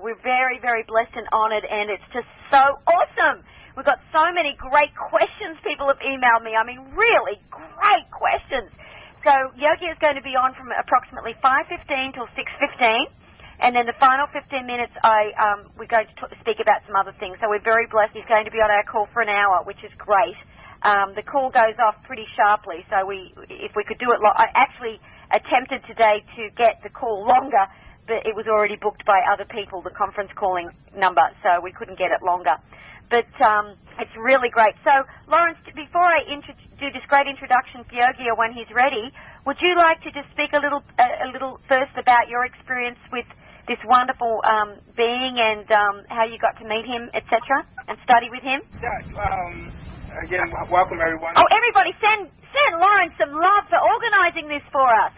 we're very, very blessed and honoured, and it's just so awesome. We've got so many great questions people have emailed me. I mean, really great questions. So Yogi is going to be on from approximately 5:15 till 6:15, and then the final 15 minutes we're going to speak about some other things. So we're very blessed. He's going to be on our call for an hour, which is great. The call goes off pretty sharply, so if we could do it, I actually attempted today to get the call longer, but it was already booked by other people, the conference calling number, so we couldn't get it longer. But it's really great. So, Lawrence, before I do this great introduction for Yogi, or when he's ready, would you like to just speak a little first about your experience with this wonderful being and how you got to meet him, etc., and study with him? Yeah, again, welcome everyone. Oh, everybody, send Lawrence some love for organizing this for us.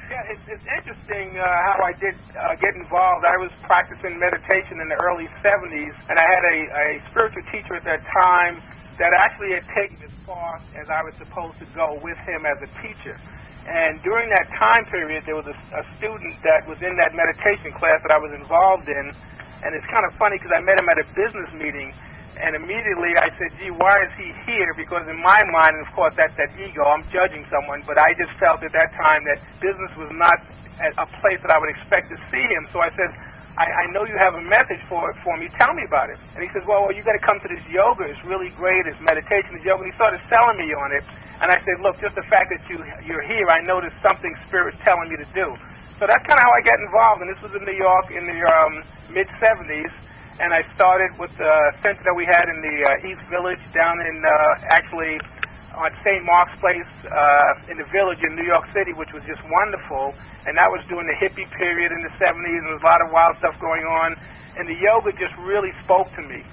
Yeah, it's interesting how I did get involved. I was practicing meditation in the early 70s, and I had a spiritual teacher at that time that actually had taken as far as I was supposed to go with him as a teacher. And during that time period, there was a student that was in that meditation class that I was involved in, and it's kind of funny because I met him at a business meeting, and immediately I said, gee, why is he here? Because in my mind, and of course that's that ego, I'm judging someone, but I just felt at that time that business was not a place that I would expect to see him. So I said, I know you have a message for me, tell me about it. And he says, well, you got to come to this yoga, it's really great, it's meditation, it's yoga, and he started selling me on it. And I said, look, just the fact that you're here, I know there's something Spirit's telling me to do. So that's kind of how I got involved, and this was in New York in the mid-'70s. And I started with the center that we had in the East Village down in, actually, on St. Mark's Place in the Village in New York City, which was just wonderful. And that was during the hippie period in the 70s, and there was a lot of wild stuff going on. And the yoga just really spoke to me.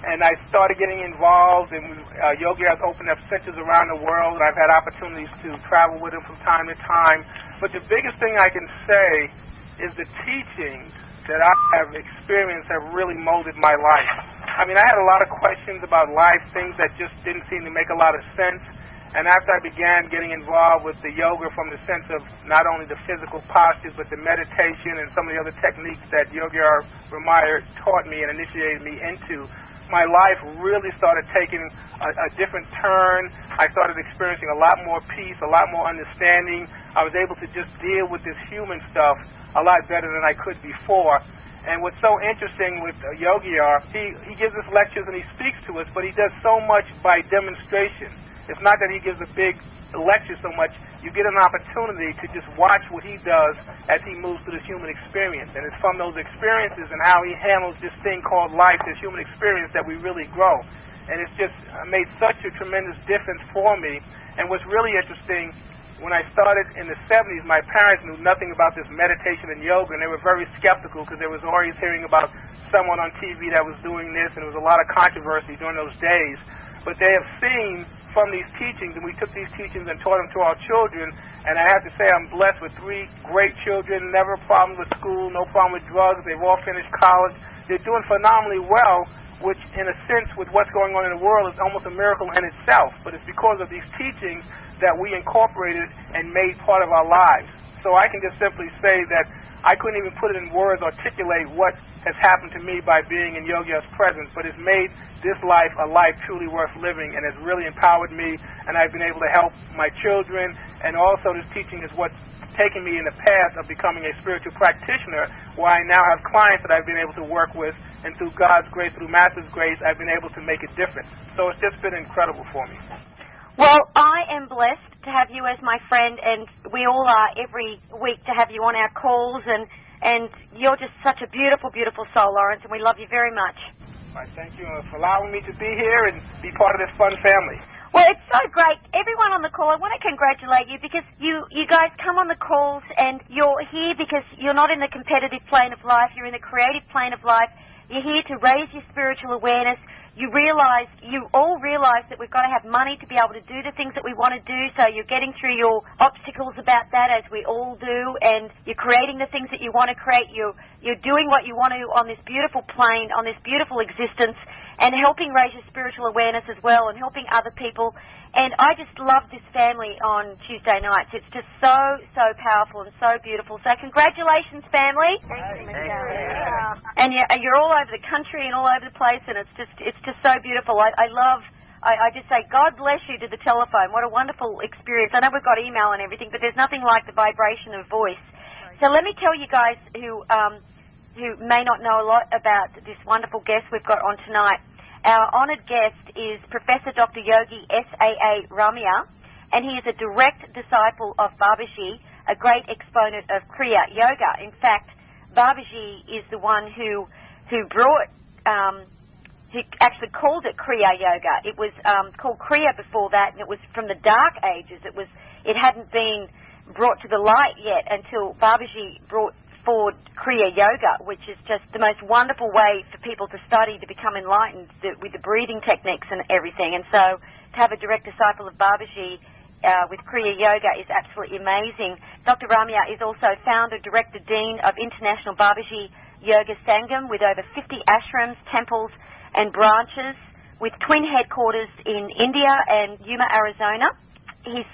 And I started getting involved, and Yogi has opened up centers around the world, and I've had opportunities to travel with him from time to time. But the biggest thing I can say is the teachings that I have experienced have really molded my life. I mean, I had a lot of questions about life, things that just didn't seem to make a lot of sense. And after I began getting involved with the yoga from the sense of not only the physical postures, but the meditation and some of the other techniques that Yogiar Ramaiah taught me and initiated me into, my life really started taking a different turn. I started experiencing a lot more peace, a lot more understanding. I was able to just deal with this human stuff a lot better than I could before. And what's so interesting with Yogiar, he gives us lectures and he speaks to us, but he does so much by demonstration. It's not that he gives a big lecture so much. You get an opportunity to just watch what he does as he moves through this human experience. And it's from those experiences and how he handles this thing called life, this human experience, that we really grow. And it's just made such a tremendous difference for me. And what's really interesting, when I started in the 70s, my parents knew nothing about this meditation and yoga, and they were very skeptical because they was always hearing about someone on TV that was doing this, and there was a lot of controversy during those days. But they have seen from these teachings, and we took these teachings and taught them to our children, and I have to say I'm blessed with 3 great children, never a problem with school, no problem with drugs, they've all finished college. They're doing phenomenally well, which in a sense with what's going on in the world is almost a miracle in itself, but it's because of these teachings that we incorporated and made part of our lives. So I can just simply say that I couldn't even put it in words, articulate what has happened to me by being in Yogiar's presence, but it's made this life a life truly worth living, and has really empowered me, and I've been able to help my children, and also this teaching is what's taken me in the path of becoming a spiritual practitioner, where I now have clients that I've been able to work with, and through God's grace, through Master's grace, I've been able to make a difference. So it's just been incredible for me. Well, I am blessed to have you as my friend, and we all are every week to have you on our calls, and you're just such a beautiful, beautiful soul, Lawrence, and we love you very much. All right, thank you for allowing me to be here and be part of this fun family. Well, it's so great. Everyone on the call, I want to congratulate you because you guys come on the calls and you're here because you're not in the competitive plane of life, you're in the creative plane of life. You're here to raise your spiritual awareness. You all realize that we've got to have money to be able to do the things that we want to do, so you're getting through your obstacles about that, as we all do, and you're creating the things that you want to create. You're doing what you want to on this beautiful plane, on this beautiful existence, and helping raise your spiritual awareness as well and helping other people. And I just love this family on Tuesday nights. It's just so, so powerful and so beautiful. So congratulations, family. Thank you, Yeah. And you're all over the country and all over the place, and it's just so beautiful. I just say, God bless you to the telephone. What a wonderful experience. I know we've got email and everything, but there's nothing like the vibration of voice. So let me tell you guys who may not know a lot about this wonderful guest we've got on tonight. Our honoured guest is Professor Dr. Yogi S.A.A. Ramya, and he is a direct disciple of Babaji, a great exponent of Kriya Yoga. In fact, Babaji is the one who brought, who actually called it Kriya Yoga. It was called Kriya before that, and it was from the Dark Ages. It hadn't been brought to the light yet until Babaji brought forward Kriya Yoga, which is just the most wonderful way for people to study, to become enlightened with the breathing techniques and everything. And so to have a direct disciple of Babaji with Kriya Yoga is absolutely amazing. Dr. Ramya is also founder, director, dean of International Babaji Yoga Sangam, with over 50 ashrams, temples and branches, with twin headquarters in India and Yuma, Arizona. He's,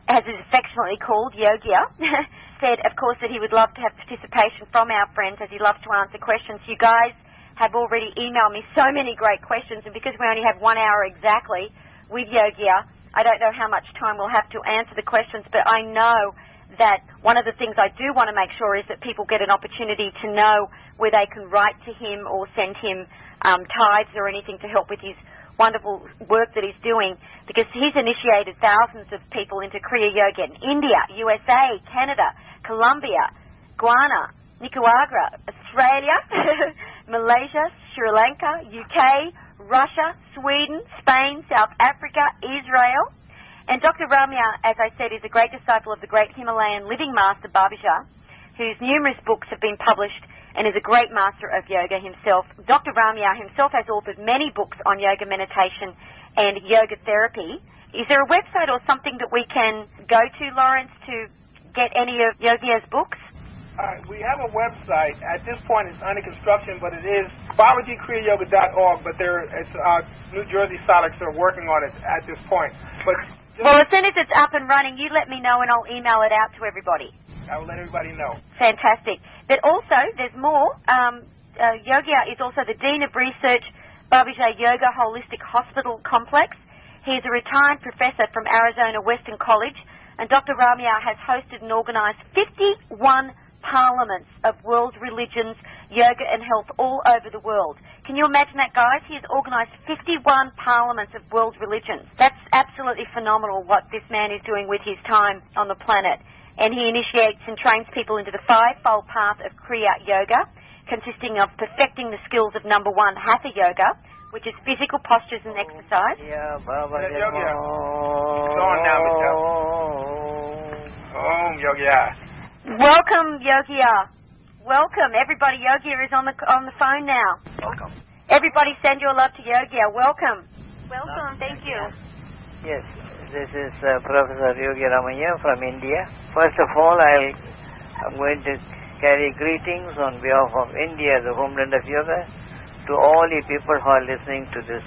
as is affectionately called, Yogiar, said, of course, that he would love to have participation from our friends, as he loves to answer questions. You guys have already emailed me so many great questions, and because we only have 1 hour exactly with Yogiar, I don't know how much time we'll have to answer the questions, but I know that one of the things I do want to make sure is that people get an opportunity to know where they can write to him or send him tithes or anything to help with his wonderful work that he's doing, because he's initiated thousands of people into Kriya Yoga in India, USA, Canada, Colombia, Guyana, Nicaragua, Australia, Malaysia, Sri Lanka, UK, Russia, Sweden, Spain, South Africa, Israel. And Dr. Ramya, as I said, is a great disciple of the great Himalayan living master Babaji, whose numerous books have been published and is a great master of yoga himself. Dr. Ramya himself has authored many books on yoga meditation and yoga therapy. Is there a website or something that we can go to, Lawrence, to get any of Yogiar's books? We have a website. At this point, it's under construction, but it is BabajiKriyaYoga.org, but it's New Jersey Solics are working on it at this point. But well, as soon as it's up and running, you let me know and I'll email it out to everybody. I will let everybody know. Fantastic. But also, there's more. Yogiar is also the Dean of Research, Babaji Yoga Holistic Hospital Complex. He is a retired professor from Arizona Western College, and Dr. Ramya has hosted and organized 51 parliaments of world religions, yoga and health all over the world. Can you imagine that, guys? He has organized 51 parliaments of world religions. That's absolutely phenomenal what this man is doing with his time on the planet. And he initiates and trains people into the five-fold path of Kriya Yoga, consisting of perfecting the skills of number 1, Hatha Yoga, which is physical postures and exercise. Yeah, Baba Yogiar. Go on now, Michele. Yogiar. Welcome, Yogiar. Welcome, everybody. Yogiar is on the phone now. Welcome. Everybody, send your love to Yogiar. Welcome. Welcome. Thank you. Yes, this is Professor Yogiar Ramaiah from India. First of all, I'm going to carry greetings on behalf of India, the homeland of yoga, to all the people who are listening to this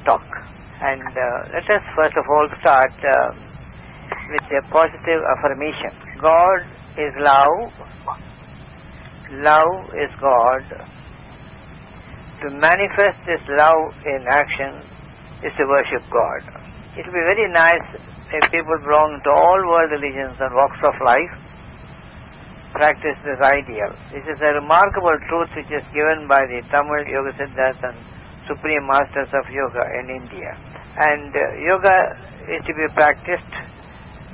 talk. And let us first of all start with a positive affirmation. God is love. Love is God. To manifest this love in action is to worship God. It will be very nice if people belong to all world religions and walks of life practice this ideal. This is a remarkable truth which is given by the Tamil Yoga Siddhas and Supreme Masters of Yoga in India. And yoga is to be practiced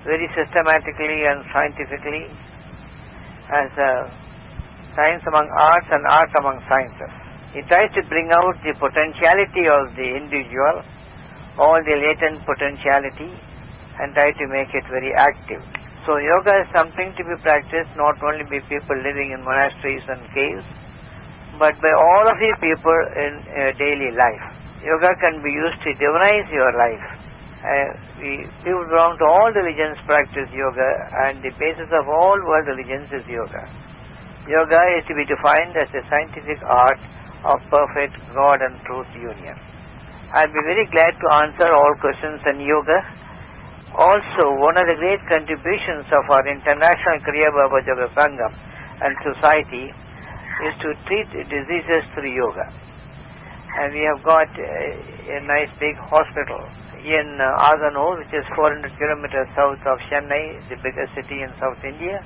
very systematically and scientifically as a science among arts and art among sciences. It tries to bring out the potentiality of the individual, all the latent potentiality, and try to make it very active. So yoga is something to be practiced not only by people living in monasteries and caves, but by all of you people in daily life. Yoga can be used to divinize your life. People belong to all religions practice yoga, and the basis of all world religions is yoga. Yoga is to be defined as a scientific art of perfect God and truth union. I'll be very glad to answer all questions on yoga. Also, one of the great contributions of our International Kriya Babaji Yoga Sangam and society is to treat diseases through yoga. And we have got a nice big hospital in Athanoor, which is 400 kilometers south of Chennai, the biggest city in South India.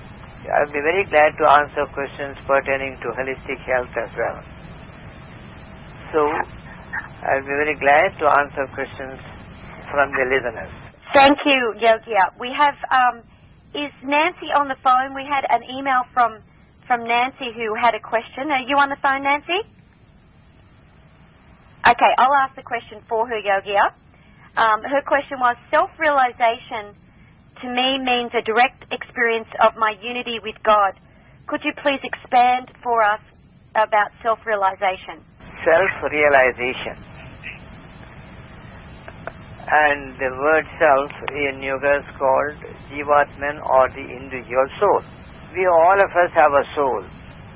I'll be very glad to answer questions pertaining to holistic health as well. So, I'll be very glad to answer questions from the listeners. Thank you, Yogiar. We have, is Nancy on the phone? We had an email from Nancy who had a question. Are you on the phone, Nancy? Okay, I'll ask the question for her, Yogiar. Her question was, self-realization to me means a direct experience of my unity with God. Could you please expand for us about self-realization? Self-realization. And the word self in yoga is called Jivatman or the individual soul. We all of us have a soul.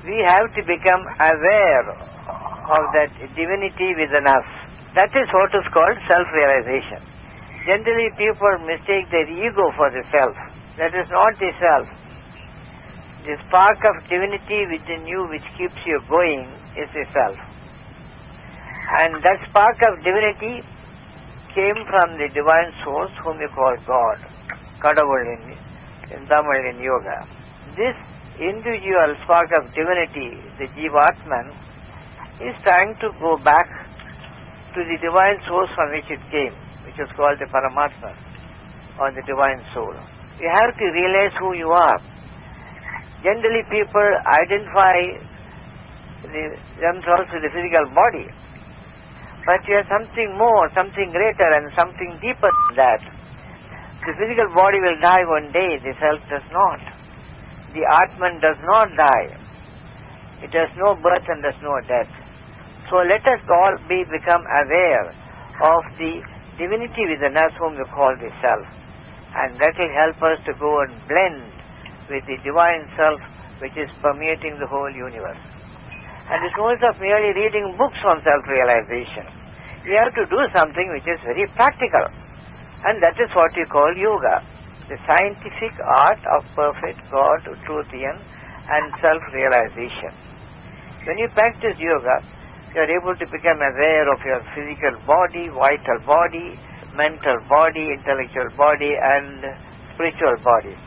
We have to become aware of that divinity within us. That is what is called self-realization. Generally people mistake their ego for the self. That is not the self. The spark of divinity within you which keeps you going is the self. And that spark of divinity came from the divine source whom you call God, Kadavul in Tamil in yoga. This individual spark of divinity, the Jivatman, is trying to go back to the divine source from which it came, which is called the Paramatma or the divine soul. You have to realize who you are. Generally people identify themselves with the physical body. But you have something more, something greater and something deeper than that. The physical body will die one day, the self does not. The Atman does not die. It has no birth and there's no death. So let us all become aware of the divinity within us whom we call the self. And that will help us to go and blend with the divine self which is permeating the whole universe. And it's no use of merely reading books on self-realization. You have to do something which is very practical. And that is what we call yoga. The scientific art of perfect God, truth and self-realization. When you practice yoga, you are able to become aware of your physical body, vital body, mental body, intellectual body and spiritual bodies.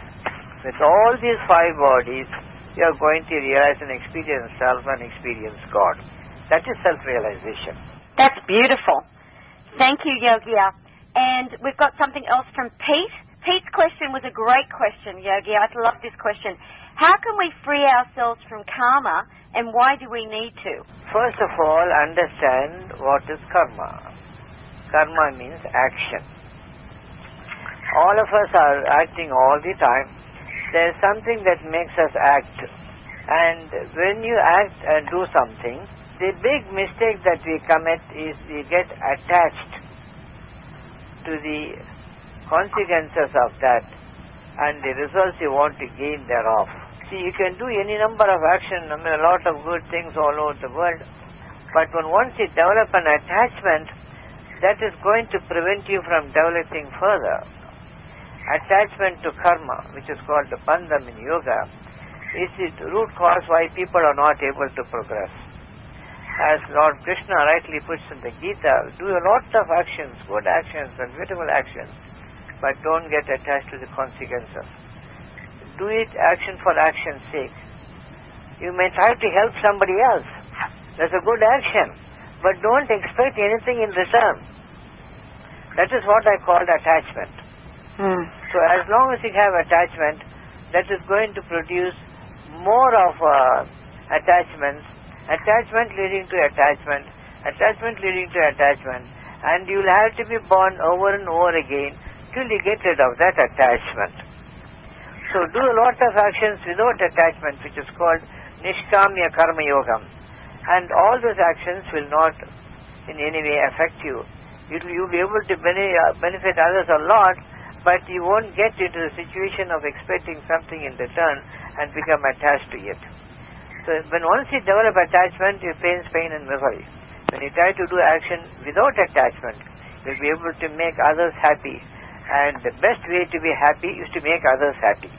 With all these five bodies, you are going to realize and experience self and experience God. That is self-realization. That's beautiful. Thank you, Yogiar. And we've got something else from Pete. Pete's question was a great question, Yogiar. I love this question. How can we free ourselves from karma and why do we need to? First of all, understand what is karma. Karma means action. All of us are acting all the time. There is something that makes us act. And when you act and do something, the big mistake that we commit is we get attached to the consequences of that and the results you want to gain thereof. See, you can do any number of actions, a lot of good things all over the world, but once you develop an attachment, that is going to prevent you from developing further. Attachment to karma, which is called the bandham in yoga, is the root cause why people are not able to progress. As Lord Krishna rightly puts in the Gita, do a lot of actions, good actions and beautiful actions, but don't get attached to the consequences. Do it action for action's sake. You may try to help somebody else. That's a good action, but don't expect anything in return. That is what I call attachment. So as long as you have attachment, that is going to produce more of attachments, attachment leading to attachment, attachment leading to attachment, and you will have to be born over and over again till you get rid of that attachment. So do a lot of actions without attachment, which is called Nishkamya Karma Yogam. And all those actions will not in any way affect you. You'll be able to benefit others a lot, but you won't get into the situation of expecting something in return and become attached to it. So when once you develop attachment, you face pain and misery. When you try to do action without attachment, you'll be able to make others happy. And the best way to be happy is to make others happy.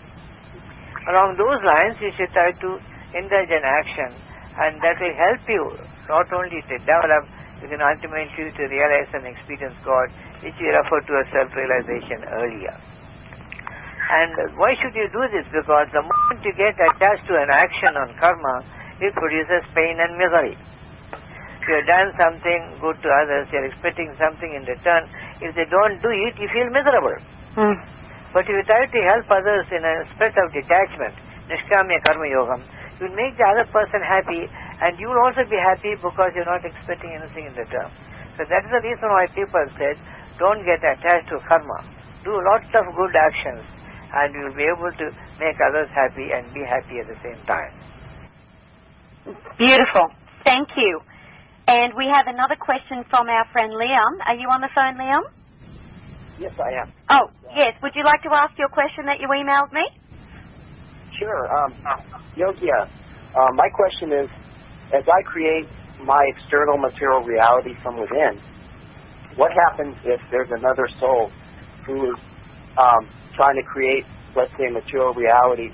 Along those lines, you should try to indulge in action, and that will help you not only to develop, you can ultimately to realize and experience God, which we referred to as self-realization earlier. And why should you do this? Because the moment you get attached to an action on karma, it produces pain and misery. If you have done something good to others, you are expecting something in return. If they don't do it, you feel miserable. But if you try to help others in a spirit of detachment, Nishkamya Karma Yogam, you will make the other person happy, and you will also be happy because you are not expecting anything in return. So that is the reason why people said, don't get attached to karma. Do lots of good actions, and you will be able to make others happy and be happy at the same time. Beautiful. Thank you. And we have another question from our friend Liam. Are you on the phone, Liam? Yes, I am. Oh, yes. Would you like to ask your question that you emailed me? Sure. Yogiar, my question is, as I create my external material reality from within, what happens if there's another soul who is trying to create, let's say, material reality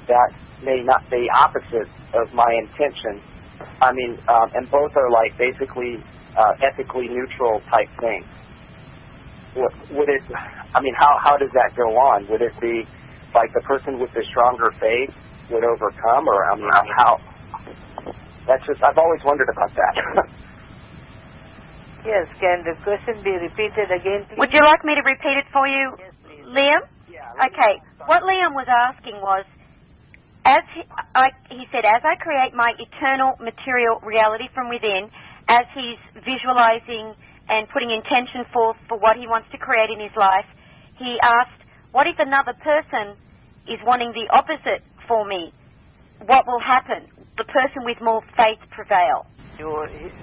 that may not be opposite of my intention? I mean, and both are like basically ethically neutral type things. Would it? I mean, how does that go on? Would it be like the person with the stronger faith would overcome, or I mean, how? That's just, I've always wondered about that. Yes, can the question be repeated again, please? Would you like me to repeat it for you, Yes, please. Liam? Yeah. Okay. What Liam was asking was, he said, as I create my eternal material reality from within, as he's visualizing and putting intention forth for what he wants to create in his life, he asked, what if another person is wanting the opposite for me? What will happen? The person with more faith prevail. You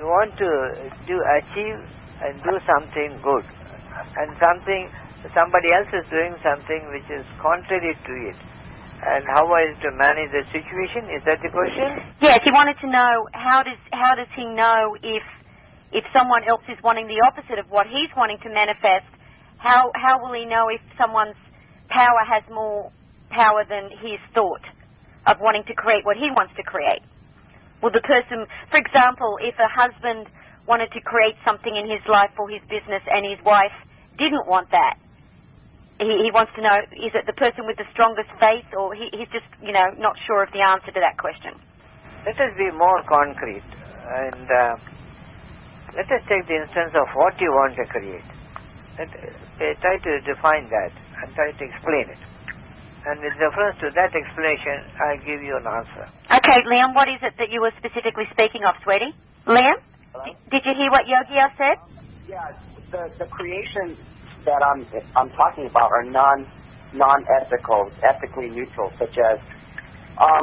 want to achieve and do something good, and somebody else is doing something which is contrary to it. And how is to manage the situation? Is that the question? Yes, he wanted to know how does he know if someone else is wanting the opposite of what he's wanting to manifest? How will he know if someone's power has more power than his thought of wanting to create what he wants to create? Will the person, for example, if a husband wanted to create something in his life for his business and his wife didn't want that, he wants to know, is it the person with the strongest faith, or he's just, not sure of the answer to that question? Let us be more concrete, and let us take the instance of what you want to create. Try to define that and try to explain it. And with reference to that explanation, I'll give you an answer. Okay, Liam, what is it that you were specifically speaking of, sweetie? Liam? Hello? Did you hear what Yogiar said? Yeah, the creations that I'm talking about are non-ethical, ethically neutral, such as,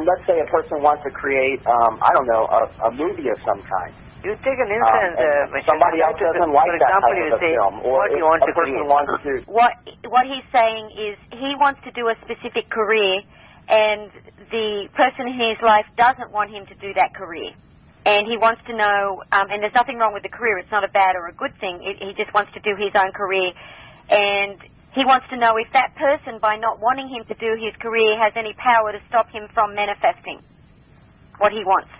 let's say a person wants to create, a movie of some kind. You take an instance, Michele, somebody else doesn't like that type of a film, or what you want a to person create. wants to... What he's saying is he wants to do a specific career, and the person in his life doesn't want him to do that career. And he wants to know, and there's nothing wrong with the career, it's not a bad or a good thing, he just wants to do his own career. And he wants to know if that person, by not wanting him to do his career, has any power to stop him from manifesting what he wants.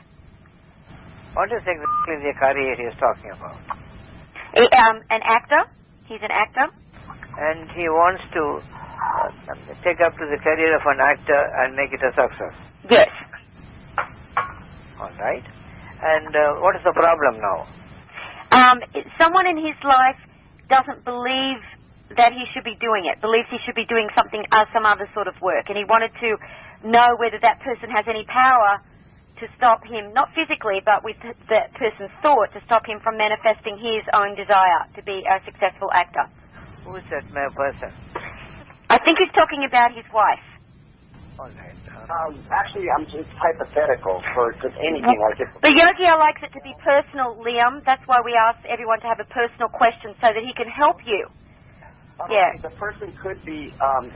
What is exactly the career he is talking about? An actor. He's an actor. And he wants to take up to the career of an actor and make it a success. Yes. All right. And what is the problem now? Someone in his life doesn't believe that he should be doing it, believes he should be doing some other sort of work, and he wanted to know whether that person has any power to stop him, not physically, but with that person's thought, to stop him from manifesting his own desire to be a successful actor. Who is that person? I think he's talking about his wife. All right. Actually, I'm just hypothetical for just anything like this. But Yogiar likes it to be personal, Liam. That's why we ask everyone to have a personal question so that he can help you. Yeah. The person could be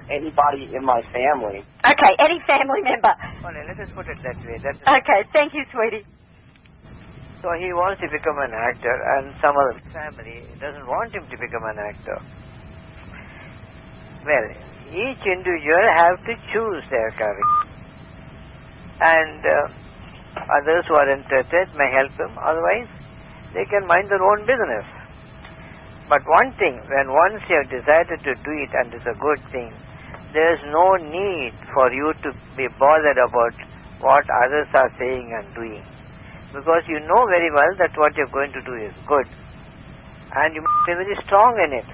anybody in my family. Okay, any family member. Well, let us put it that way. Okay, thank you, sweetie. So he wants to become an actor, and some other family doesn't want him to become an actor. Well, each individual have to choose their career. And others who are interested may help them, otherwise they can mind their own business. But one thing, when once you have decided to do it and it's a good thing, there is no need for you to be bothered about what others are saying and doing. Because you know very well that what you're going to do is good. And you must be very strong in it.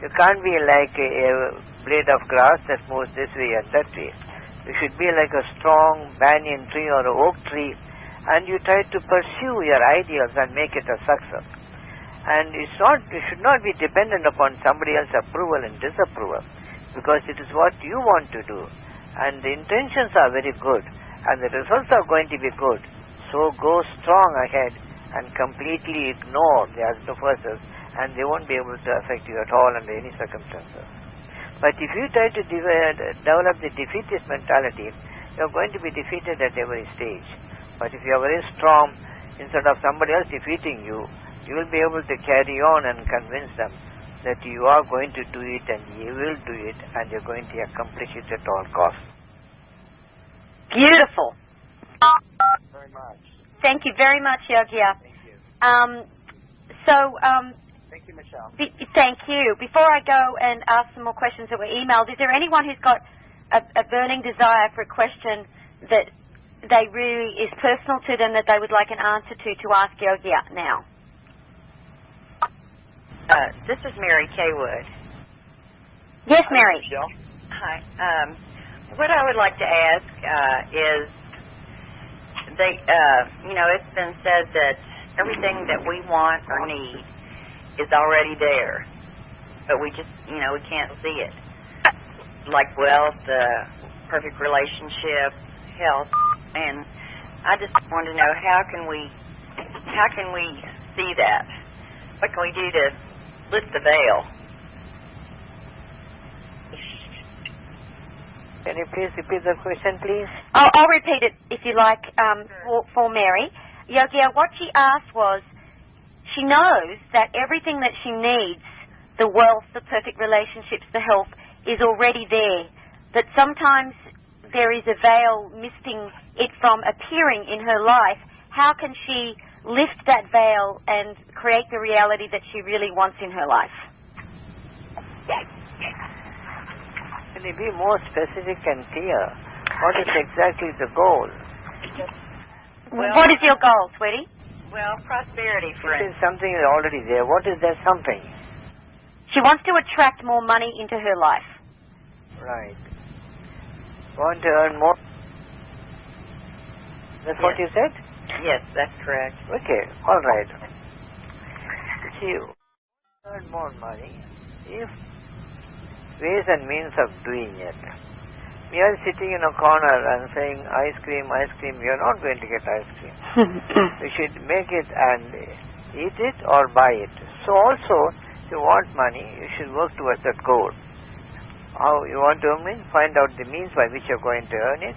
You can't be like a blade of grass that moves this way and that way. You should be like a strong banyan tree or an oak tree, and you try to pursue your ideals and make it a success. And you should not be dependent upon somebody else's approval and disapproval, because it is what you want to do. And the intentions are very good, and the results are going to be good. So go strong ahead and completely ignore the other forces, and they won't be able to affect you at all under any circumstances. But if you try to develop the defeatist mentality, you're going to be defeated at every stage. But if you are very strong, instead of somebody else defeating you, you will be able to carry on and convince them that you are going to do it and you will do it and you're going to accomplish it at all costs. Beautiful. Very much. Thank you very much, Yogiar. Thank you. Thank you, Michele. Thank you. Before I go and ask some more questions that were emailed, is there anyone who's got a burning desire for a question that they really is personal to them that they would like an answer to ask Yogiar now? This is Mary Kaywood. Yes, Mary. Michele. Hi. What I would like to ask is, it's been said that everything that we want or need is already there, but we just, we can't see it. Like wealth, perfect relationship, health, and I just want to know how can we see that? What can we do to lift the veil? Can you please repeat the question, please? I'll repeat it if you like for Mary. Yogiar, what she asked was, she knows that everything that she needs, the wealth, the perfect relationships, the health, is already there. That sometimes there is a veil misting it from appearing in her life. How can she lift that veil and create the reality that she really wants in her life? Can you be more specific and clear? What is exactly the goal? Well, what is your goal, sweetie? Well, prosperity, for It is instance. something already there. What is that something? She wants to attract more money into her life. Right. Want to earn more? That's what you said? Yes, that's correct. Okay, all right. See, earn more money if ways and means of doing it. We are sitting in a corner and saying ice cream, you're not going to get ice cream. You should make it and eat it or buy it. So also, if you want money, you should work towards that goal. How you want to earn it? Find out the means by which you're going to earn it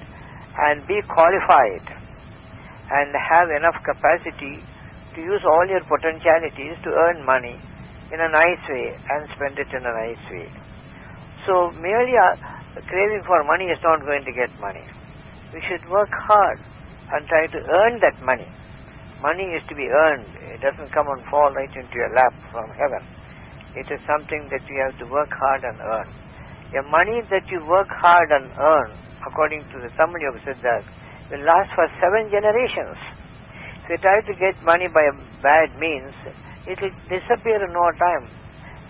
and be qualified and have enough capacity to use all your potentialities to earn money in a nice way and spend it in a nice way. So merely craving for money is not going to get money. We should work hard and try to earn that money. Money is to be earned. It doesn't come and fall right into your lap from heaven. It is something that you have to work hard and earn. The money that you work hard and earn, according to the Tamil Yoga Siddha, will last for 7 generations. If you try to get money by bad means, it will disappear in no time.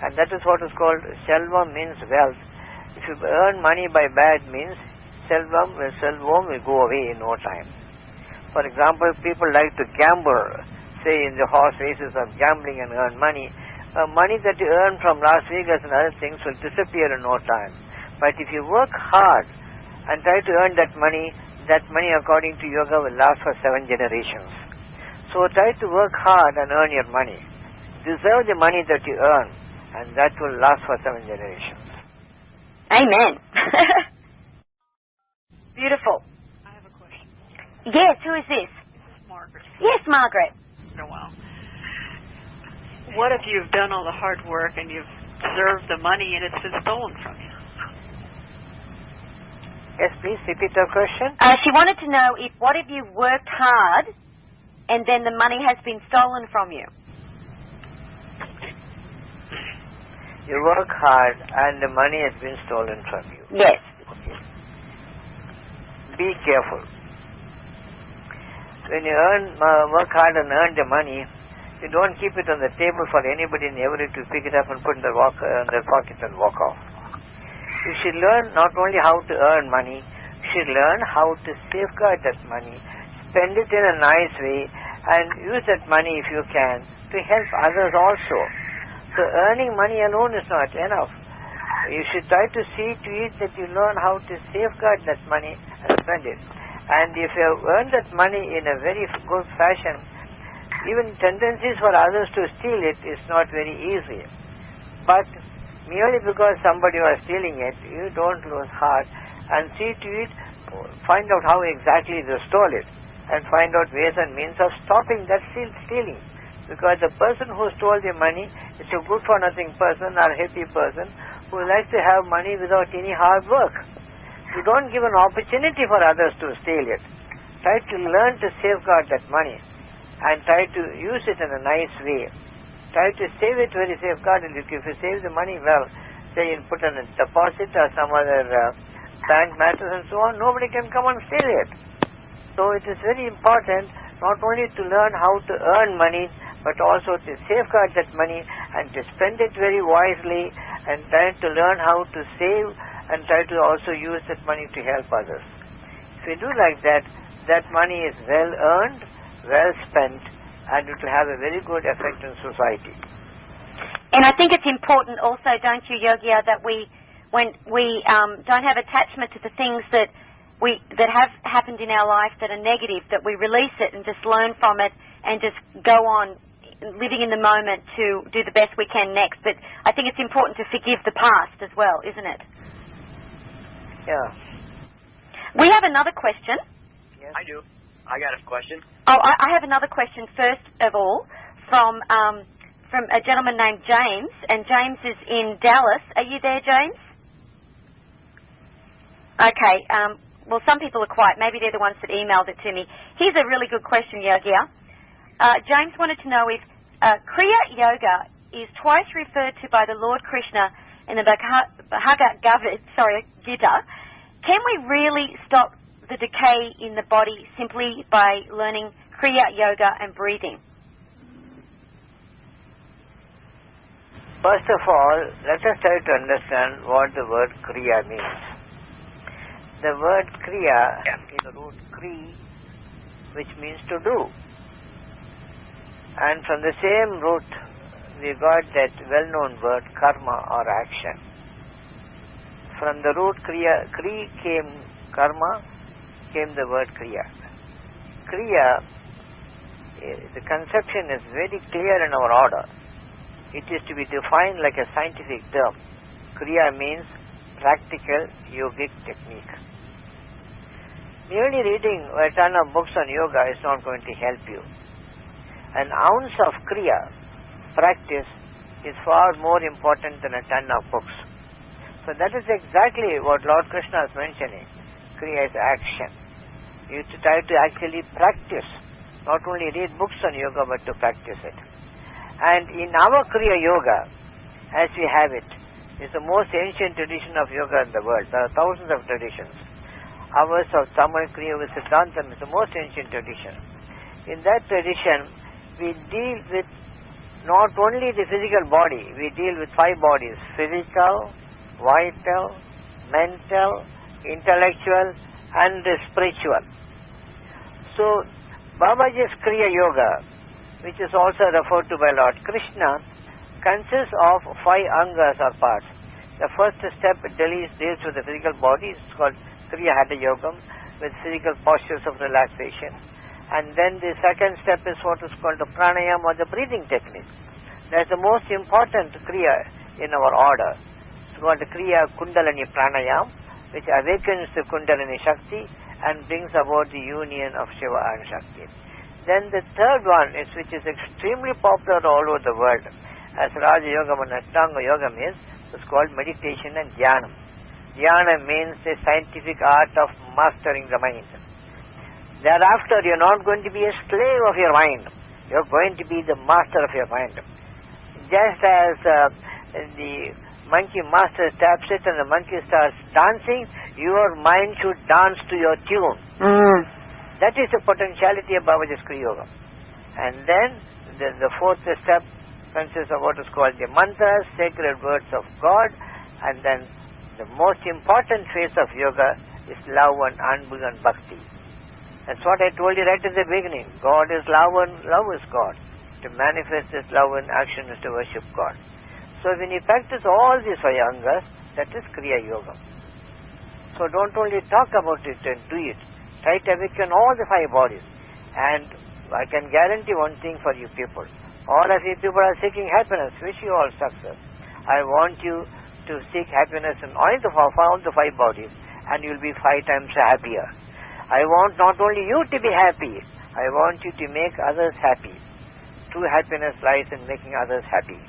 And that is what is called selvam, means wealth. If you earn money by bad means, selvam will go away in no time. For example, people like to gamble, say in the horse races of gambling and earn money. Money that you earn from Las Vegas and other things will disappear in no time. But if you work hard and try to earn that money according to yoga will last for 7 generations. So try to work hard and earn your money. Deserve the money that you earn and that will last for 7 generations. Amen. Beautiful. I have a question. Yes, who is this? This is Margaret. Yes, Margaret. For a while. What if you've done all the hard work and you've deserved the money and it's been stolen from you? Yes, please repeat your question. She wanted to know what if you've worked hard and then the money has been stolen from you? You work hard and the money has been stolen from you. Yes. Okay. Be careful. When you work hard and earn the money, you don't keep it on the table for anybody and everybody to pick it up and put in their pocket and walk off. You should learn not only how to earn money, you should learn how to safeguard that money, spend it in a nice way, and use that money if you can to help others also. So earning money alone is not enough. You should try to see to it that you learn how to safeguard that money and spend it. And if you have earned that money in a very good fashion, even tendencies for others to steal it is not very easy. But merely because somebody was stealing it, you don't lose heart and see to it, find out how exactly they stole it and find out ways and means of stopping that stealing. Because the person who stole the money is a good-for-nothing person or a happy person who likes to have money without any hard work. You don't give an opportunity for others to steal it. Try to learn to safeguard that money and try to use it in a nice way. Try to save it very safeguarded. If you save the money well, say you put in a deposit or some other bank matters and so on, nobody can come and steal it. So it is very important not only to learn how to earn money, but also to safeguard that money and to spend it very wisely and try to learn how to save and try to also use that money to help others. If you do like that, that money is well earned, well spent, and it will have a very good effect in society. And I think it's important also, don't you, Yogiar, that when we don't have attachment to the things that have happened in our life that are negative, that we release it and just learn from it and just go on living in the moment to do the best we can next. But I think it's important to forgive the past as well, isn't it? Yeah. We have another question. Yes. I do. I got a question. Oh, I have another question first of all from a gentleman named James, and James is in Dallas. Are you there, James? Okay. Well, some people are quiet. Maybe they're the ones that emailed it to me. Here's a really good question, Yogiar. James wanted to know if Kriya Yoga is twice referred to by the Lord Krishna in the Bhagavad Gita. Can we really stop the decay in the body simply by learning Kriya Yoga and breathing? First of all, let us try to understand what the word Kriya means. The word Kriya is the root Kri, which means to do. And from the same root, we got that well-known word karma or action. From the root Kriya, Kri came karma, came the word Kriya. Kriya, the conception is very clear in our order. It is to be defined like a scientific term. Kriya means practical yogic technique. Merely reading a ton of books on yoga is not going to help you. An ounce of Kriya practice is far more important than a ton of books. So that is exactly what Lord Krishna is mentioning. Kriya is action. You have to try to actually practice, not only read books on yoga, but to practice it. And in our Kriya Yoga, as we have it, is the most ancient tradition of yoga in the world. There are thousands of traditions. Ours of Tamil Kriya Siddhantam is the most ancient tradition. In that tradition, we deal with not only the physical body, we deal with 5 bodies: physical, vital, mental, intellectual, and spiritual. So, Babaji's Kriya Yoga, which is also referred to by Lord Krishna, consists of 5 angas or parts. The first step deals with the physical body. It's called Kriya Yogam, with physical postures of relaxation. And then the second step is what is called the pranayama or the breathing technique. That's the most important Kriya in our order. It's called the Kriya Kundalini Pranayam, which awakens the Kundalini Shakti and brings about the union of Shiva and Shakti. Then the third one, which is extremely popular all over the world, as Raja Yoga and Ashtanga Yoga means, it's called meditation and Dhyanam. Dhyana means the scientific art of mastering the mind. Thereafter, you're not going to be a slave of your mind. You're going to be the master of your mind. Just as the monkey master taps it and the monkey starts dancing, your mind should dance to your tune. That is the potentiality of Babaji's Kriya Yoga. And then the fourth step consists of what is called the mantras, sacred words of God, and then the most important phase of yoga is love and anbu and bhakti. That's what I told you right at the beginning. God is love and love is God. To manifest this love in action is to worship God. So when you practice all these 5 angas, that is Kriya Yoga. So don't only talk about it and do it. Try to awaken all the 5 bodies. And I can guarantee one thing for you people. All of you people are seeking happiness. Wish you all success. I want you to seek happiness in all the 5 bodies, and you'll be 5 times happier. I want not only you to be happy, I want you to make others happy. True happiness lies in making others happy.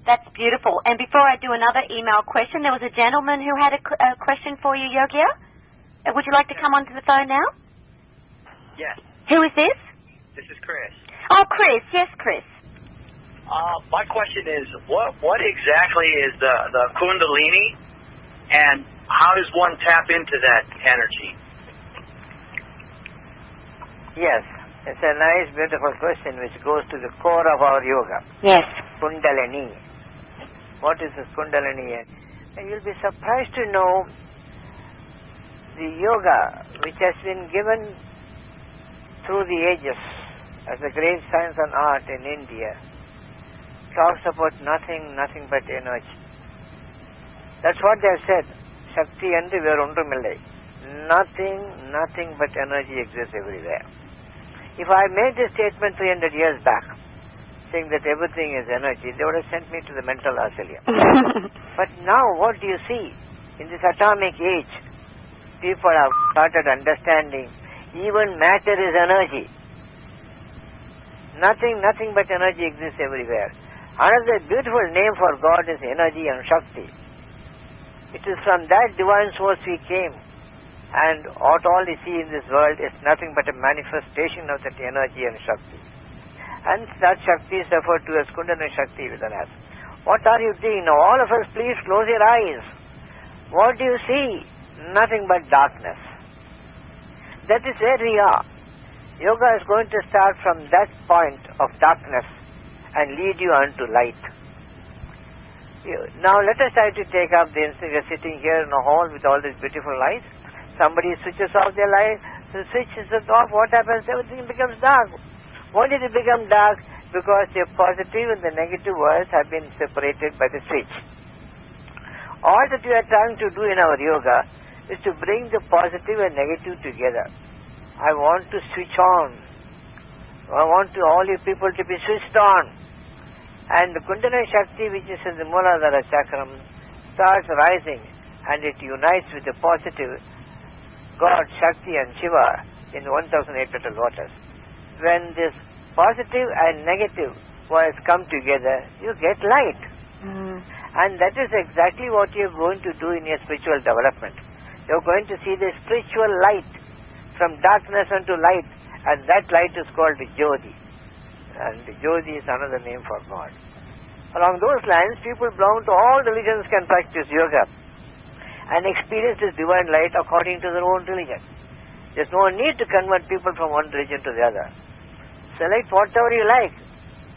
That's beautiful. And before I do another email question, there was a gentleman who had a question for you, Yogiar. Would you like to come onto the phone now? Yes. Who is this? This is Chris. Oh, Chris. Yes, Chris. My question is, what exactly is the Kundalini, and how does one tap into that energy? Yes, it's a nice, beautiful question which goes to the core of our yoga. Yes. Kundalini. What is this Kundalini? And you'll be surprised to know the yoga which has been given through the ages as a great science and art in India talks about nothing but energy. That's what they have said. Shakti and Verundumillai. Nothing but energy exists everywhere. If I made this statement 300 years back, saying that everything is energy, they would have sent me to the mental asylum. But now what do you see? In this atomic age, people have started understanding even matter is energy. Nothing but energy exists everywhere. Another beautiful name for God is energy and Shakti. It is from that divine source we came, and what all we see in this world is nothing but a manifestation of that energy and Shakti. And that Shakti is referred to as Kundalini Shakti within us. What are you doing now? All of us, please close your eyes. What do you see? Nothing but darkness. That is where we are. Yoga is going to start from that point of darkness and lead you onto light. Now let us try to take up the instant. We are sitting here in a hall with all these beautiful lights. Somebody switches off their light, switches it off, what happens? Everything becomes dark. Why did it become dark? Because the positive and the negative worlds have been separated by the switch. All that we are trying to do in our yoga is to bring the positive and negative together. I want to switch on. I want all you people to be switched on. And the Kundalini Shakti, which is in the Muladhara Chakram, starts rising and it unites with the positive God, Shakti and Shiva in 1,008 petal lotus. When this positive and negative worlds come together, you get light. And that is exactly what you're going to do in your spiritual development. You're going to see the spiritual light from darkness unto light, and that light is called Jyoti. And Jyoti is another name for God. Along those lines, people belong to all religions can practice yoga and experience this divine light according to their own religion. There's no need to convert people from one religion to the other. Select whatever you like.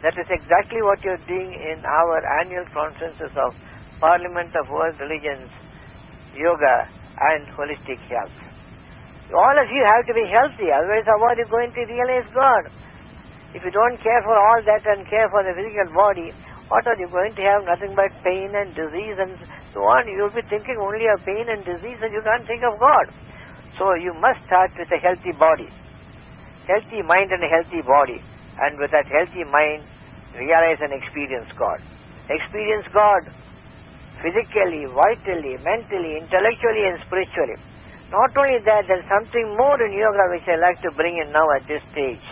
That is exactly what you're doing in our annual conferences of Parliament of World Religions, Yoga and Holistic Health. All of you have to be healthy, otherwise how are you going to realize God? If you don't care for all that and care for the physical body, what are you going to have? Nothing but pain and disease and so on. You'll be thinking only of pain and disease and you can't think of God. So you must start with a healthy body, healthy mind and a healthy body, and with that healthy mind realize and experience God. experience God physically, vitally, mentally, intellectually and spiritually. Not only that, there is something more in yoga which I like to bring in now at this stage.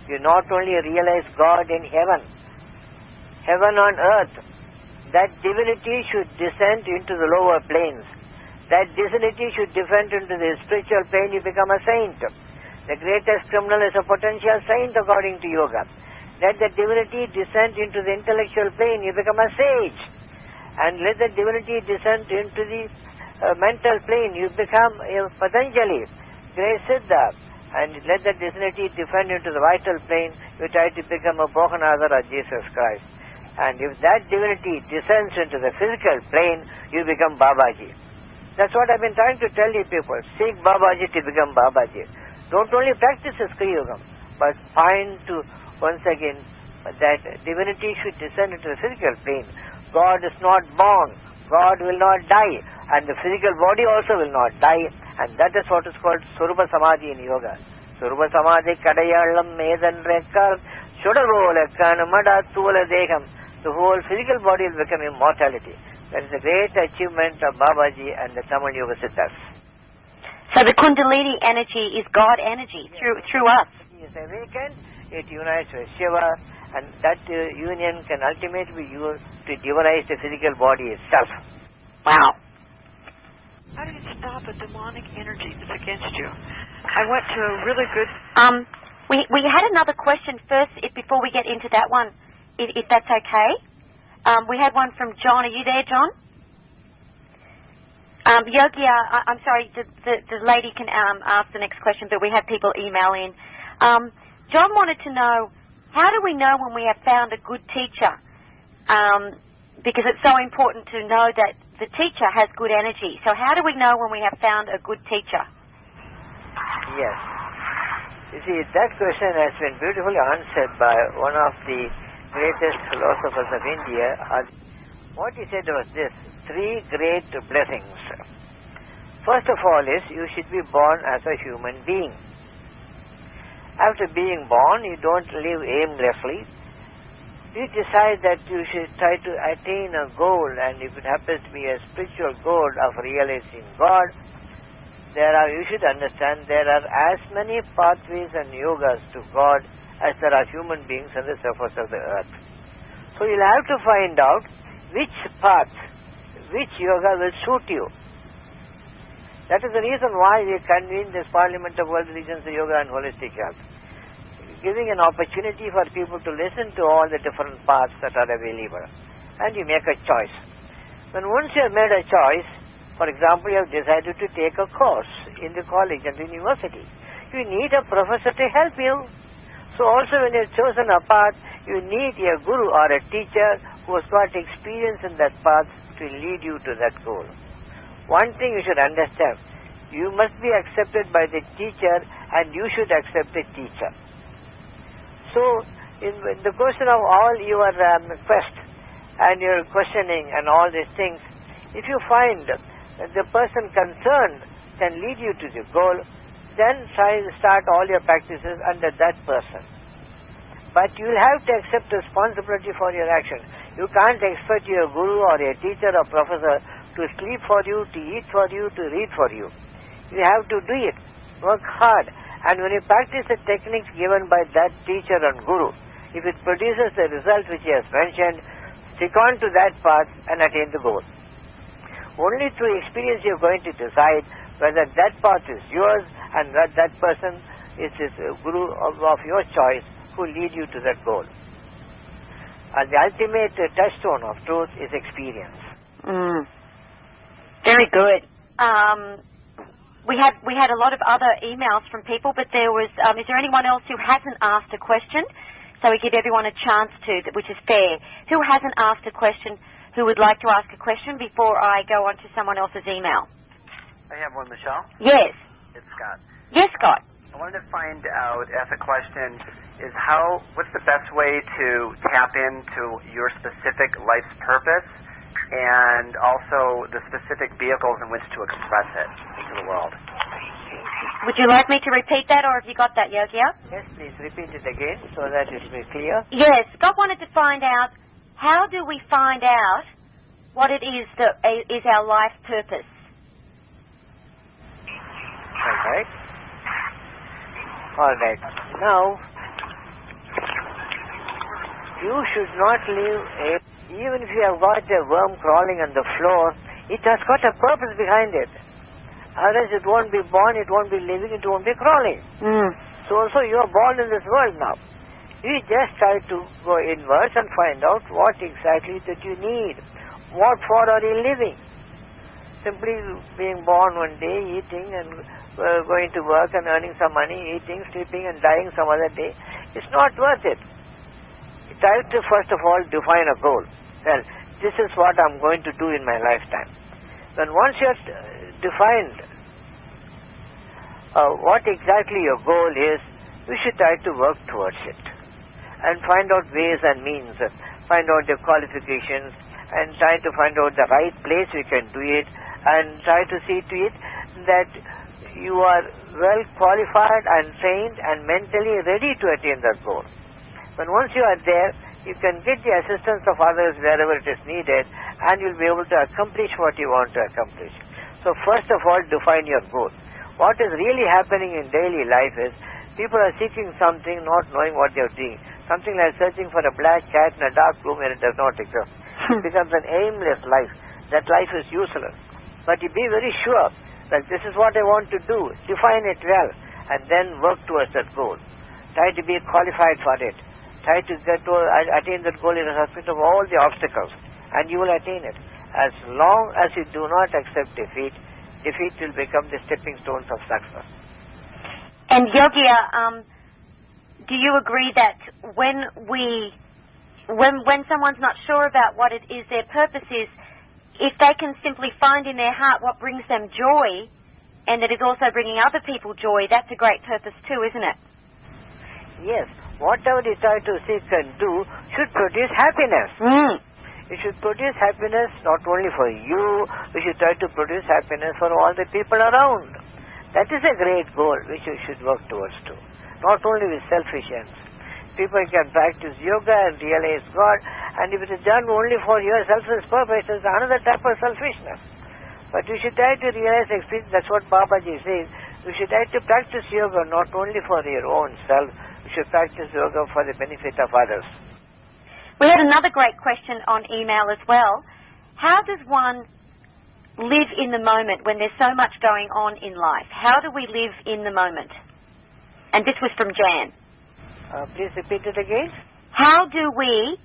You not only realize God in heaven, heaven on earth, that divinity should descend into the lower planes. That divinity should descend into the spiritual plane, you become a saint. The greatest criminal is a potential saint according to yoga. Let the divinity descend into the intellectual plane, you become a sage. And let the divinity descend into the mental plane, you become a Patanjali, great Siddha. And let the divinity descend into the vital plane, you try to become a Bhoganatha or Jesus Christ. And if that divinity descends into the physical plane, you become Babaji. That's what I've been trying to tell you people. Seek Babaji to become Babaji. Don't only practice this Kriya Yoga, but find to, once again, that divinity should descend into the physical plane. God is not born. God will not die. And the physical body also will not die. And that is what is called Surupa Samadhi in yoga. Surupa Samadhi Kadayalam Medan Rekar Shudarola Kanamada Tula Deham. The whole physical body will become immortality. That is a great achievement of Babaji and the Tamil Yoga Siddhas. So the Kundalini energy is God energy through us. It is awakened, it unites with Shiva, and that union can ultimately be used to divinize the physical body itself. Wow. How do you stop a demonic energy that's against you? I went to a really good... We had another question first before we get into that one, if that's okay. We had one from John. Are you there, John? Yogi, I'm sorry, the lady can ask the next question, but we have people email in. John wanted to know, how do we know when we have found a good teacher? Because it's so important to know that the teacher has good energy. So how do we know when we have found a good teacher? Yes. You see, that question has been beautifully answered by one of the greatest philosophers of India. What he said was this: 3 great blessings. First of all is, you should be born as a human being. After being born, you don't live aimlessly. You decide that you should try to attain a goal, and if it happens to be a spiritual goal of realizing God, you should understand there are as many pathways and yogas to God as there are human beings on the surface of the earth. So you'll have to find out which path, which yoga will suit you. That is the reason why we convene this Parliament of World Religions, Yoga and Holistic Health, giving an opportunity for people to listen to all the different paths that are available. And you make a choice. When once you have made a choice, for example, you have decided to take a course in the college and the university, you need a professor to help you. So also when you have chosen a path, you need a guru or a teacher who has got experience in that path to lead you to that goal. One thing you should understand, you must be accepted by the teacher and you should accept the teacher. So in the question of all your quest and your questioning and all these things, if you find that the person concerned can lead you to the goal, then start all your practices under that person. But you will have to accept responsibility for your action. You can't expect your guru or a teacher or professor to sleep for you, to eat for you, to read for you. You have to do it. Work hard. And when you practice the techniques given by that teacher and guru, if it produces the result which he has mentioned, stick on to that path and attain the goal. Only through experience you are going to decide whether that path is yours and that person is a guru of your choice who lead you to that goal. And the ultimate touchstone of truth is experience. Very good. We had a lot of other emails from people, but there was, is there anyone else who hasn't asked a question? So we give everyone a chance to, which is fair. Who hasn't asked a question, who would like to ask a question before I go on to someone else's email? I have one, Michele. Yes. It's Scott. Yes, Scott. I wanted to find out, ask a question, is what's the best way to tap into your specific life's purpose and also the specific vehicles in which to express it into the world? Would you like me to repeat that, or have you got that, Yogiar? Yes, please repeat it again so that it will be clear. Yes, Scott wanted to find out how do we find out what it is that is our life purpose? All right. Now, you should not live even if you have got a worm crawling on the floor, it has got a purpose behind it. Otherwise it won't be born, it won't be living, it won't be crawling. So also you are born in this world now. You just try to go inwards and find out what exactly that you need. What for are you living? Simply being born one day, eating and going to work and earning some money, eating, sleeping and dying some other day, it's not worth it. You try to first of all define a goal. Well, this is what I'm going to do in my lifetime. Then once you have defined what exactly your goal is, you should try to work towards it and find out ways and means, find out your qualifications and try to find out the right place you can do it and try to see to it that you are well qualified and trained and mentally ready to attain that goal. When once you are there, you can get the assistance of others wherever it is needed and you'll be able to accomplish what you want to accomplish. So first of all, define your goal. What is really happening in daily life is people are seeking something not knowing what they are doing. Something like searching for a black cat in a dark room and it does not exist. It becomes an aimless life. That life is useless. But you be very sure that this is what I want to do. Define it well and then work towards that goal. Try to be qualified for it. Try to attain that goal irrespective of all the obstacles and you will attain it. As long as you do not accept defeat, defeat will become the stepping stones of success. And Yogiar, do you agree that when someone's not sure about what it is their purpose is, if they can simply find in their heart what brings them joy and that is also bringing other people joy, that's a great purpose too, isn't it? Yes. Whatever you try to seek and do should produce happiness. It should produce happiness not only for you, we should try to produce happiness for all the people around. That is a great goal which you should work towards too. Not only with selfish ends. People can practice yoga and realize God, and if it is done only for your selfish purpose, it's another type of selfishness. But you should try to realize experience, that's what Babaji says. You should try to practice yoga not only for your own self, you should practice yoga for the benefit of others. We had another great question on email as well. How does one live in the moment when there's so much going on in life? How do we live in the moment? And this was from Jan. Please repeat it again. How do we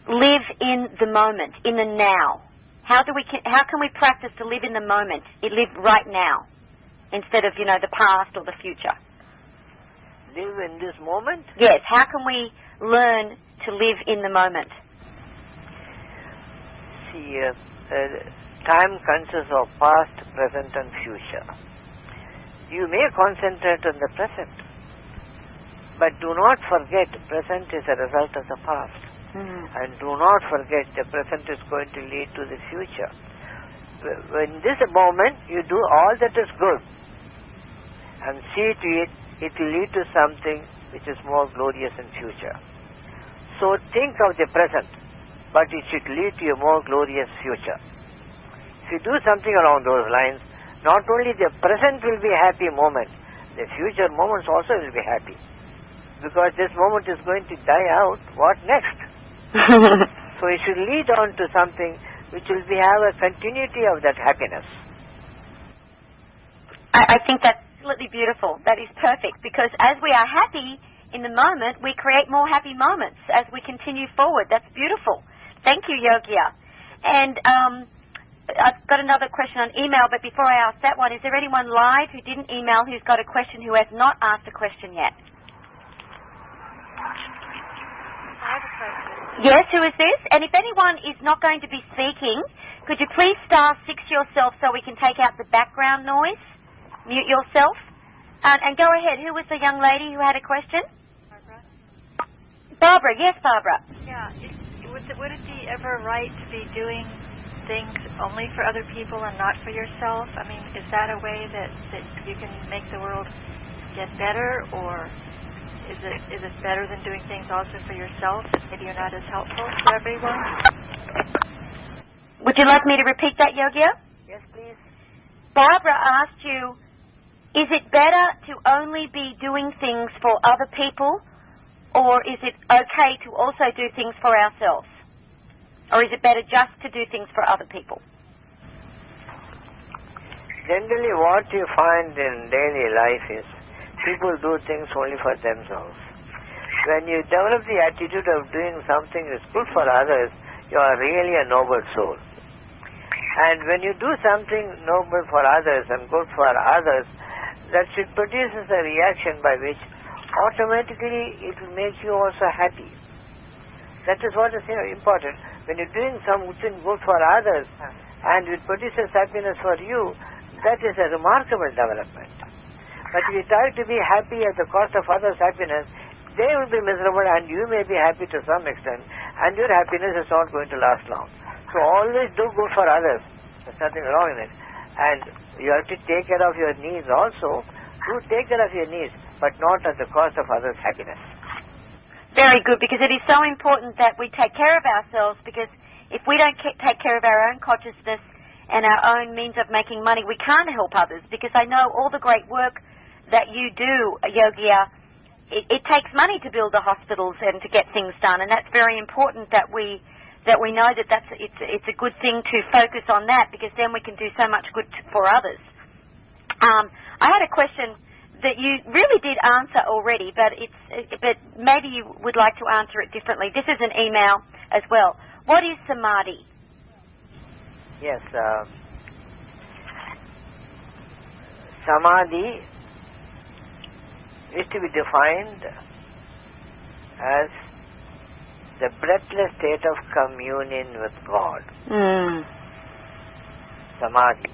live in the moment, in the now? How can we practice to live in the moment, live right now, instead of, the past or the future? Live in this moment? Yes. How can we learn to live in the moment? See, time consists of past, present and future. You may concentrate on the present, but do not forget present is a result of the past. And do not forget the present is going to lead to the future. In this moment, you do all that is good and see to it, it will lead to something which is more glorious in future. So think of the present, but it should lead to a more glorious future. If you do something along those lines, not only the present will be a happy moment, the future moments also will be happy. Because this moment is going to die out, what next? So it should lead on to something which will have a continuity of that happiness. I think that's absolutely beautiful. That is perfect, because as we are happy in the moment, we create more happy moments as we continue forward. That's beautiful. Thank you, Yogiar. And I've got another question on email, but before I ask that one, is there anyone live who didn't email who's got a question who has not asked a question yet? I have a question. Yes, who is this? And if anyone is not going to be speaking, could you please *6 yourself so we can take out the background noise? Mute yourself. And go ahead. Who was the young lady who had a question? Barbara. Barbara. Yes, Barbara. Yeah. Would it be ever right to be doing things only for other people and not for yourself? I mean, is that a way that you can make the world get better, or Is it better than doing things also for yourself that maybe you're not as helpful to everyone? Would you like me to repeat that, Yogiar? Yes, please. Barbara asked you, is it better to only be doing things for other people, or is it okay to also do things for ourselves? Or is it better just to do things for other people? Generally, what you find in daily life is people do things only for themselves. When you develop the attitude of doing something that's good for others, you are really a noble soul. And when you do something noble for others and good for others, that it produces a reaction by which automatically it will make you also happy. That is what is important. When you're doing something good for others and it produces happiness for you, that is a remarkable development. But if you try to be happy at the cost of others' happiness, they will be miserable and you may be happy to some extent, and your happiness is not going to last long. So always do good for others. There's nothing wrong in it. And you have to take care of your needs also. Do take care of your needs, but not at the cost of others' happiness. Very good, because it is so important that we take care of ourselves, because if we don't take care of our own consciousness and our own means of making money, we can't help others. Because I know all the great work that you do, Yogiar, it takes money to build the hospitals and to get things done, and that's very important that we know that it's a good thing to focus on that, because then we can do so much good for others. I had a question that you really did answer already, but maybe you would like to answer it differently. This is an email as well. What is samadhi? Yes, samadhi is to be defined as the breathless state of communion with God. Samadhi.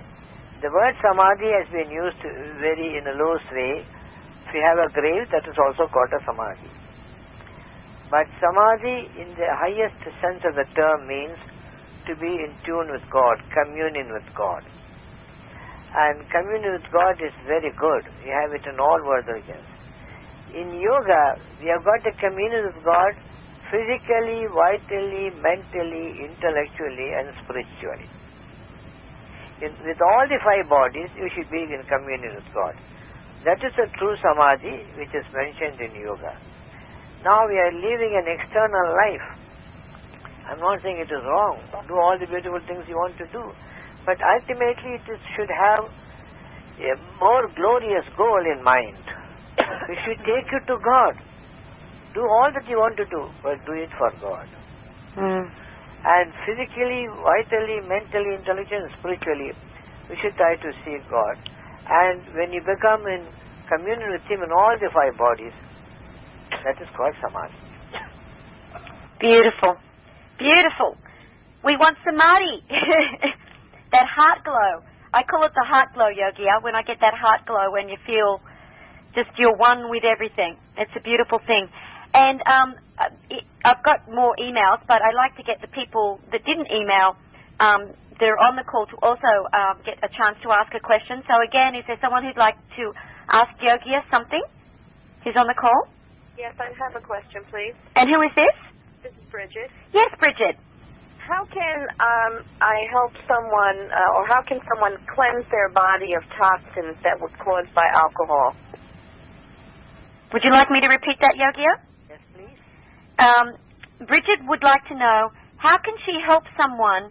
The word samadhi has been used very in a loose way. If you have a grave, that is also called a samadhi. But samadhi, in the highest sense of the term, means to be in tune with God, communion with God. And communion with God is very good. You have it in all world religions. In yoga, we have got a communion with God physically, vitally, mentally, intellectually, and spiritually. With all the five bodies, you should be in communion with God. That is a true samadhi which is mentioned in yoga. Now we are living an external life. I'm not saying it is wrong. Do all the beautiful things you want to do. But ultimately it should have a more glorious goal in mind. It should take you to God. Do all that you want to do, but do it for God. And physically, vitally, mentally, intelligently, spiritually, we should try to see God. And when you become in communion with Him in all the five bodies, that is called samadhi. Beautiful. Beautiful. We want samadhi. That heart glow. I call it the heart glow, Yogiar, when I get that heart glow when you feel just you're one with everything. It's a beautiful thing. And I've got more emails, but I'd like to get the people that didn't email, they're on the call, to also get a chance to ask a question. So again, is there someone who'd like to ask Yogiar something? Who's on the call? Yes, I have a question, please. And who is this? This is Bridget. Yes, Bridget. How can I help someone, or how can someone cleanse their body of toxins that were caused by alcohol? Would you like me to repeat that, Yogiar? Yes, please. Bridget would like to know, how can she help someone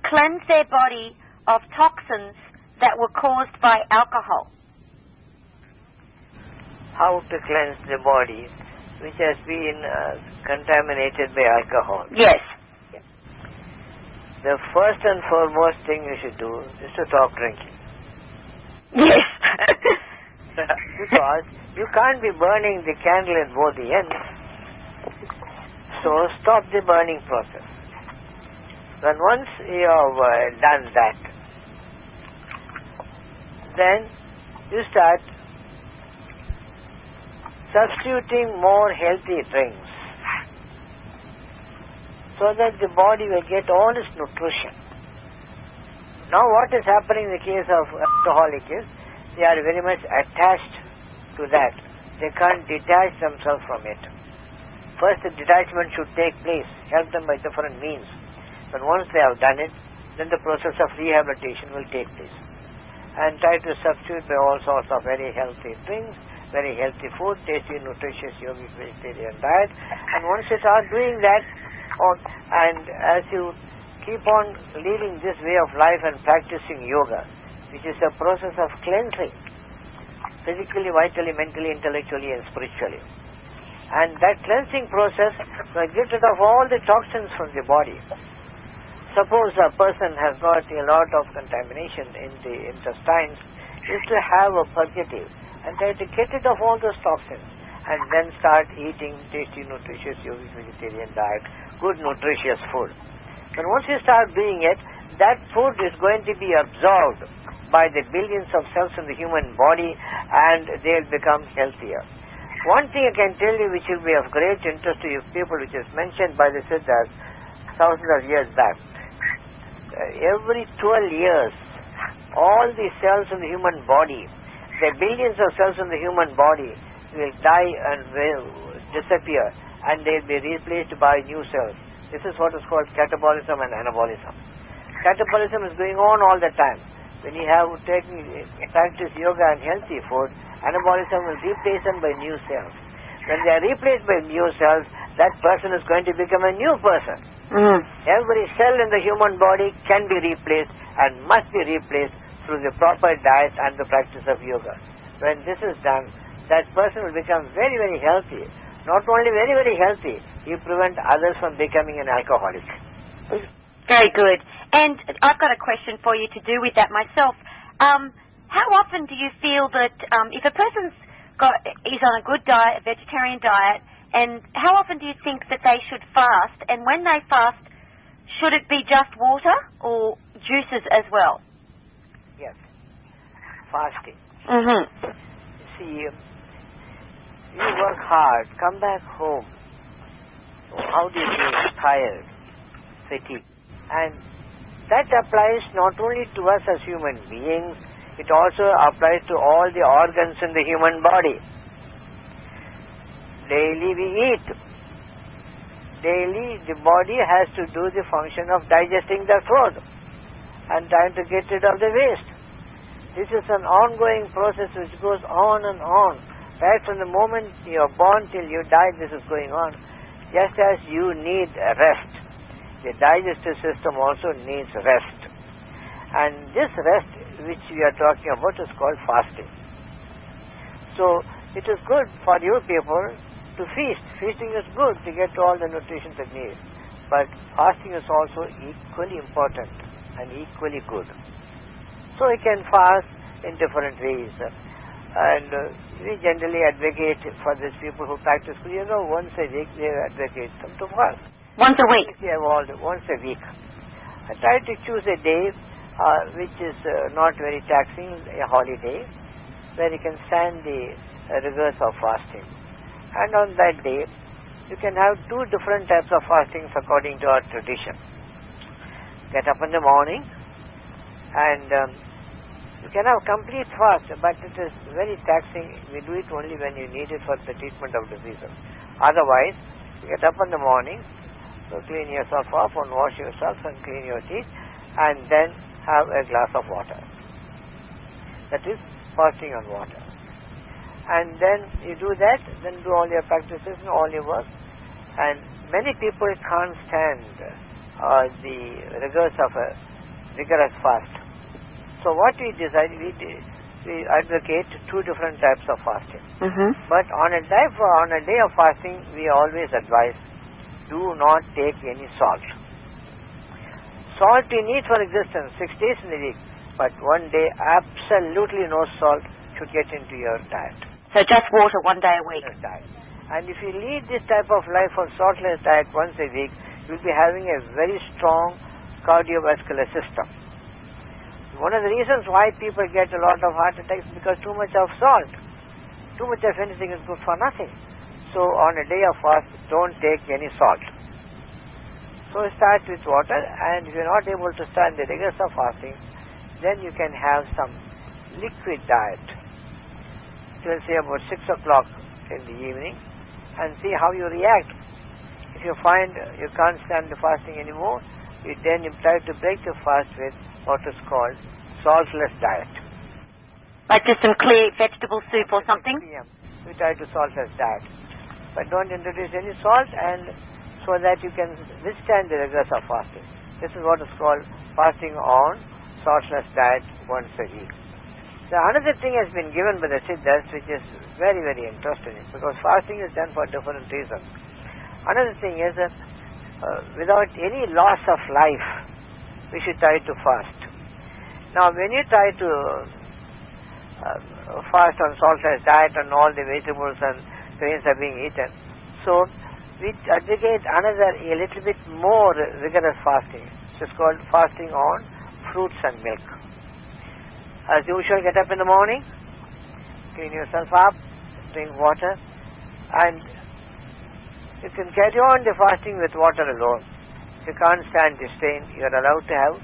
cleanse their body of toxins that were caused by alcohol? How to cleanse the body which has been contaminated by alcohol? Yes. The first and foremost thing you should do is to stop drinking. Yes. Because you can't be burning the candle at both the ends. So stop the burning process. Then once you have done that, then you start substituting more healthy drinks so that the body will get all its nutrition. Now what is happening in the case of alcoholic is they are very much attached to that. they can't detach themselves from it. First, the detachment should take place. Help them by different means. But once they have done it, then the process of rehabilitation will take place. And try to substitute by all sorts of very healthy drinks, very healthy food, tasty, nutritious, yogic, vegetarian diet. And once you start doing that, and as you keep on leading this way of life and practicing yoga, which is a process of cleansing, physically, vitally, mentally, intellectually, and spiritually. And that cleansing process will get rid of all the toxins from the body. Suppose a person has got a lot of contamination in the intestines, is to have a purgative and try to get rid of all those toxins and then start eating tasty, nutritious, yogic, vegetarian diet, good, nutritious food. And once you start doing it, that food is going to be absorbed by the billions of cells in the human body and they'll become healthier. One thing I can tell you which will be of great interest to you people, which is mentioned by the Siddhas thousands of years back. Every 12 years, all the cells in the human body, the billions of cells in the human body will die and will disappear and they'll be replaced by new cells. This is what is called catabolism and anabolism. Catabolism is going on all the time. When you have practiced yoga and healthy food, anabolism will replace them by new cells. When they are replaced by new cells, that person is going to become a new person. Every cell in the human body can be replaced and must be replaced through the proper diet and the practice of yoga. When this is done, that person will become very, very healthy. Not only very, very healthy, he prevents others from becoming an alcoholic. Very good. And I've got a question for you to do with that myself. How often do you feel that if a person's is on a good diet, a vegetarian diet, and how often do you think that they should fast? And when they fast, should it be just water or juices as well? Yes. Fasting. See, you work hard, come back home. How do you feel? Tired, fatigued. And that applies not only to us as human beings, it also applies to all the organs in the human body. Daily we eat. Daily the body has to do the function of digesting the food and trying to get rid of the waste. This is an ongoing process which goes on and on. Right from the moment you are born till you die, this is going on. Just as you need rest, the digestive system also needs rest. And this rest which we are talking about is called fasting. So it is good for you people to feast. Feasting is good to get all the nutrition they need. But fasting is also equally important and equally good. So you can fast in different ways. And we generally advocate for these people who practice Kriya Yoga once a week, they advocate them to fast. Once a week? Once a week. I try to choose a day which is not very taxing, a holiday, where you can stand the rigors of fasting. And on that day, you can have two different types of fastings according to our tradition. Get up in the morning and you can have complete fast, but it is very taxing. We do it only when you need it for the treatment of diseases. Otherwise, you get up in the morning, so clean yourself off and wash yourself and clean your teeth, and then have a glass of water. That is fasting on water. And then you do that, then do all your practices and all your work. And many people can't stand the rigors of a rigorous fast. So what we decided, we advocate two different types of fasting. But on a day of fasting, we always advise, do not take any salt. Salt you need for existence 6 days in a week, but one day absolutely no salt should get into your diet. So just water 1 day a week. And if you lead this type of life of saltless diet once a week, you'll be having a very strong cardiovascular system. One of the reasons why people get a lot of heart attacks is because too much of salt. Too much of anything is good for nothing. So on a day of fast, don't take any salt. So start with water, and if you're not able to stand the rigors of fasting, then you can have some liquid diet. Till say about 6 o'clock in the evening and see how you react. If you find you can't stand the fasting anymore, you then try to break the fast with what is called saltless diet. Like just some clear vegetable soup or something? We try to saltless diet. But don't introduce any salt, and so that you can withstand the rigors of fasting. This is what is called fasting on saltless diet once a week. So another thing has been given by the Siddhas, which is very, very interesting, because fasting is done for different reasons. Another thing is that without any loss of life, we should try to fast. Now, when you try to fast on saltless diet and all the vegetables and grains are being eaten, so we advocate another a little bit more rigorous fasting. It's called fasting on fruits and milk. As usual, get up in the morning, clean yourself up, drink water, and you can carry on the fasting with water alone. If you can't stand the strain, you are allowed to have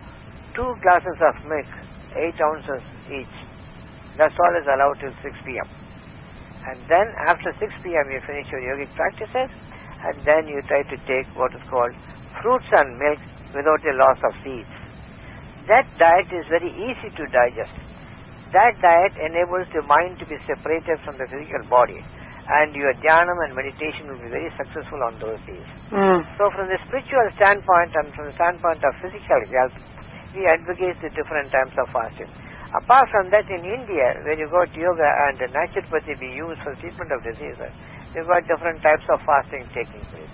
2 glasses of milk, 8 ounces each. That's all is allowed till 6 p.m. And then after 6 p.m. you finish your yogic practices, and then you try to take what is called fruits and milk without a loss of seeds. That diet is very easy to digest. That diet enables the mind to be separated from the physical body, and your dhyanam and meditation will be very successful on those days. So from the spiritual standpoint and from the standpoint of physical health, we advocate the different types of fasting. Apart from that, in India, when you go to yoga and naturopathy be used for treatment of diseases, you've got different types of fasting taking place.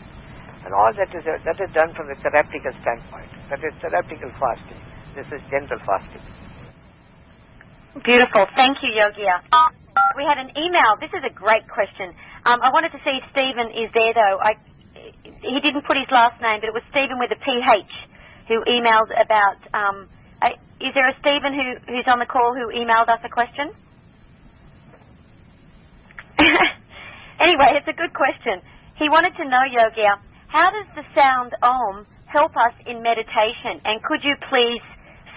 And all that is done from the therapeutical standpoint. That is therapeutical fasting. This is gentle fasting. Beautiful. Thank you, Yogiar. We had an email. This is a great question. I wanted to see if Stephen is there, though. He didn't put his last name, but it was Stephen with a PH who emailed about... is there a Stephen who's on the call who emailed us a question? Anyway, it's a good question. He wanted to know, Yogiar, how does the sound Om help us in meditation? And could you please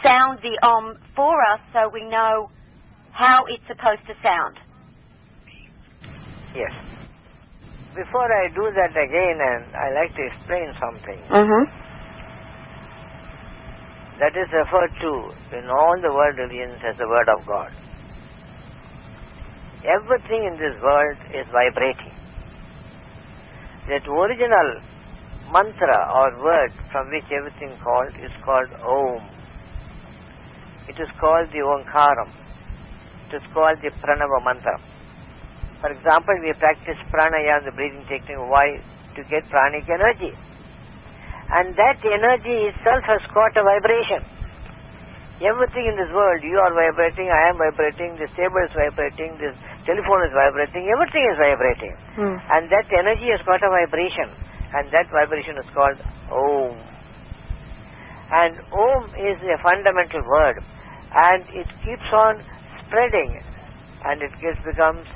sound the Om for us so we know how it's supposed to sound? Yes. Before I do that again, and I like to explain something. That is referred to in all the world religions as the word of God. Everything in this world is vibrating. That original mantra or word from which everything is called Om. It is called the Omkaram. It is called the Pranava mantra. For example, we practice pranayama, the breathing technique. Why? To get pranic energy. And that energy itself has got a vibration. Everything in this world, you are vibrating, I am vibrating, this table is vibrating, this telephone is vibrating, everything is vibrating. And that energy has got a vibration. And that vibration is called Om. And Om is a fundamental word. And it keeps on spreading. And it becomes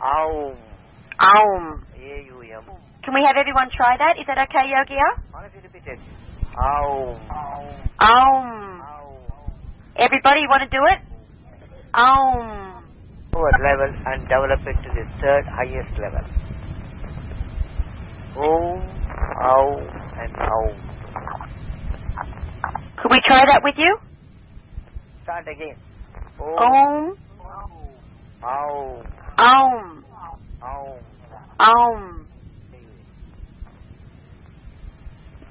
Aum. Aum. A-U-M. Can we have everyone try that? Is that okay, Yogiar? How do you repeat it? Aum. Aum. Everybody want to do it? Aum. Lower level and develop it to the third highest level. Om, Aum, and Aum. Could we try that with you? Start again. Om. Aum. Aum. Aum. Aum.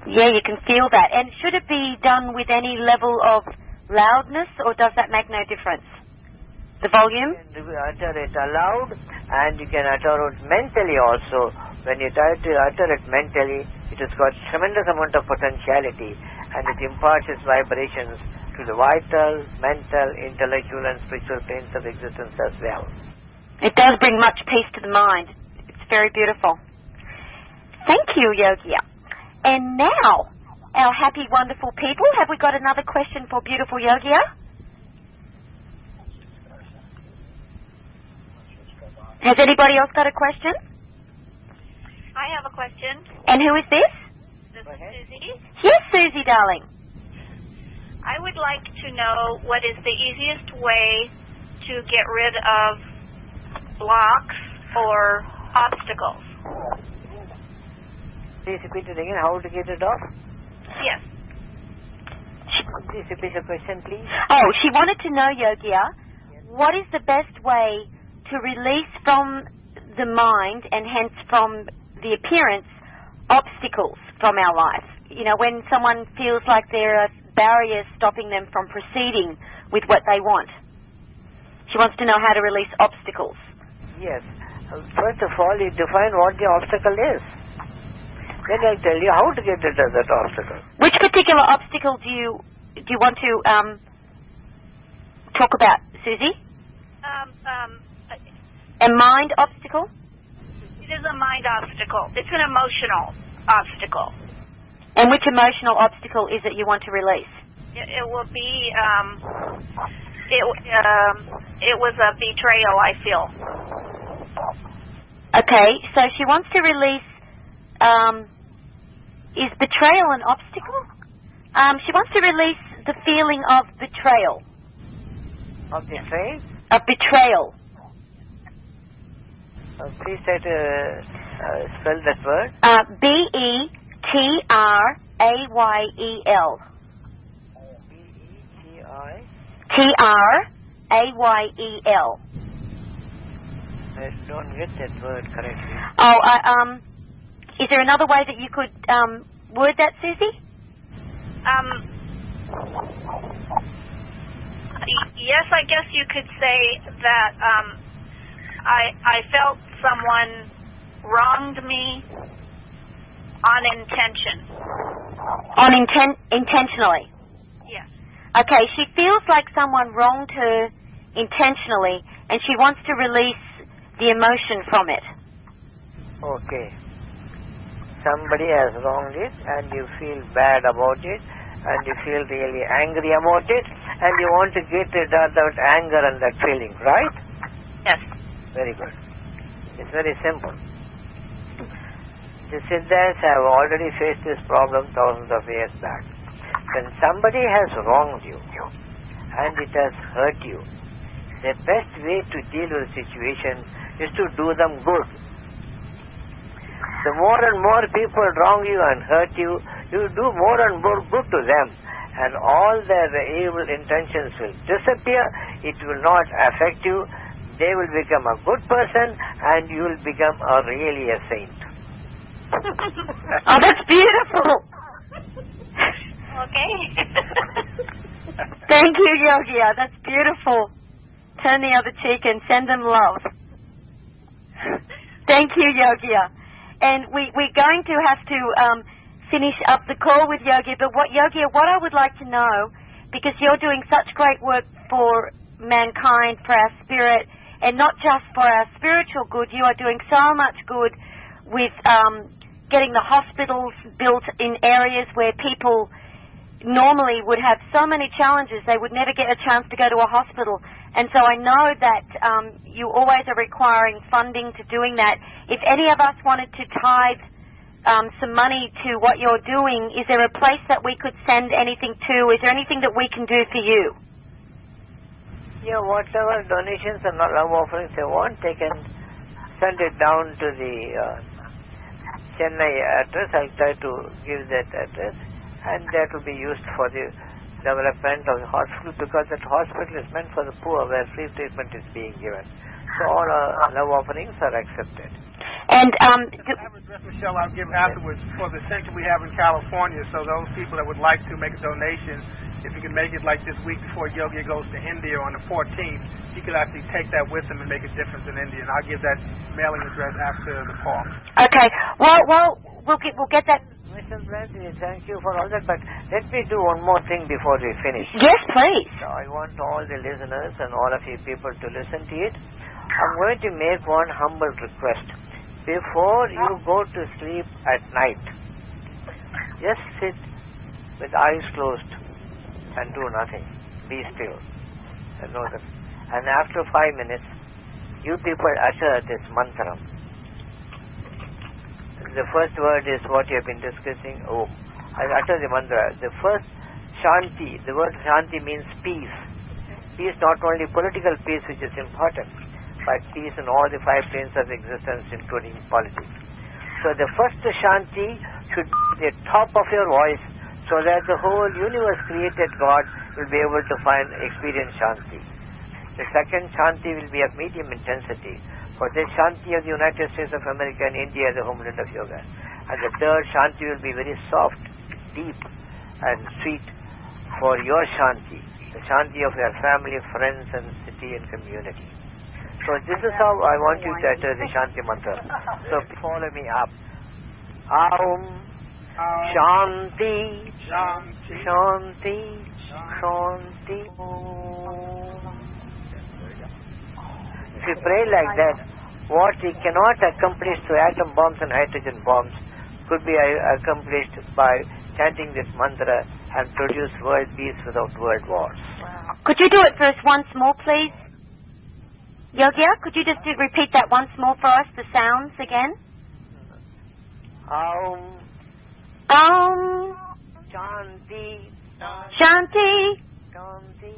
Yeah, you can feel that. And should it be done with any level of loudness, or does that make no difference? The volume? You can utter it aloud, and you can utter it mentally also. When you try to utter it mentally, it has got tremendous amount of potentiality, and it imparts its vibrations to the vital, mental, intellectual, and spiritual planes of existence as well. It does bring much peace to the mind. It's very beautiful. Thank you, Yogiar. And now, our happy, wonderful people, have we got another question for beautiful Yogiar? Has anybody else got a question? I have a question. And who is this? This is Susie. Yes, Susie, darling. I would like to know what is the easiest way to get rid of blocks or obstacles. Please repeat it again. How to get it off? Yes. Please repeat the question, please. Oh, she wanted to know, Yogiar, what is the best way to release from the mind and hence from the appearance obstacles from our life? You know, when someone feels like there are barriers stopping them from proceeding with what they want. She wants to know how to release obstacles. Yes. First of all, you define what the obstacle is. Then I'll tell you how to get rid of that obstacle. Which particular obstacle do you want to talk about, Susie? A mind obstacle? It is a mind obstacle. It's an emotional obstacle. And which emotional obstacle is it you want to release? It will be, it was a betrayal, I feel. Okay, so she wants to release, is betrayal an obstacle? She wants to release the feeling of betrayal. Of betrayal? Of betrayal. Please try to spell that word. B-E-T-R-A-Y-E-L. B-E-T-I? T-R-A-Y-E-L. I don't get that word correctly. Oh, is there another way that you could word that, Susie? Yes, I guess you could say that I felt someone wronged me on intention. Intentionally? Yes. Okay, she feels like someone wronged her intentionally, and she wants to release the emotion from it. Okay. Somebody has wronged it, and you feel bad about it, and you feel really angry about it, and you want to get rid of that anger and that feeling, right? Yes. Very good. It's very simple. The Siddhas have already faced this problem thousands of years back. When somebody has wronged you and it has hurt you, the best way to deal with the situation is to do them good. The more and more people wrong you and hurt you, you do more and more good to them, and all their evil intentions will disappear. It will not affect you. They will become a good person, and you will become really a saint. Oh, that's beautiful. Okay. Thank you, Yogiar. That's beautiful. Turn the other cheek and send them love. Thank you, Yogiar. And we're going to have to finish up the call with Yogiar, but Yogiar, what I would like to know, because you're doing such great work for mankind, for our spirit, and not just for our spiritual good, you are doing so much good with getting the hospitals built in areas where people normally would have so many challenges, they would never get a chance to go to a hospital. And so I know that you always are requiring funding to doing that. If any of us wanted to tithe some money to what you're doing, is there a place that we could send anything to? Is there anything that we can do for you? Yeah, whatever donations and love offerings they want, they can send it down to the Chennai address. I'll try to give that address, and that will be used for the development of the hospital, because that hospital is meant for the poor, where free treatment is being given. So all love offerings are accepted. And I have a address, Michele, I'll give afterwards for the center we have in California. So those people that would like to make a donation, if you can make it like this week before Yogi goes to India on the 14th, he could actually take that with him and make a difference in India. And I'll give that mailing address after the call. Okay. Well, we'll get that. Mr. Bradley, thank you for all that, but let me do one more thing before we finish. Yes, please. So I want all the listeners and all of you people to listen to it. I'm going to make one humble request. Before you go to sleep at night, just sit with eyes closed and do nothing. Be still. And know that. And after 5 minutes, you people utter this mantra. The first word is what you have been discussing, Om. I utter the mantra. The first, Shanti. The word Shanti means peace. Peace, not only political peace, which is important, by peace in all the 5 planes of existence, including politics. So the first Shanti should be at the top of your voice, so that the whole universe created God will be able to experience Shanti. The second Shanti will be of medium intensity, for the Shanti of the United States of America and India, the homeland of yoga. And the third Shanti will be very soft, deep, and sweet for your Shanti, the Shanti of your family, friends, and city and community. So this is how I want you to utter the Shanti mantra. So follow me up. Aum Shanti Shanti Shanti. If you pray like that, what we cannot accomplish through atom bombs and hydrogen bombs could be accomplished by chanting this mantra and produce world peace without world wars. Could you do it for us once more, please? Yogiar, could you just repeat that once more for us, the sounds again? Aum Aum Shanti Shanti Shanti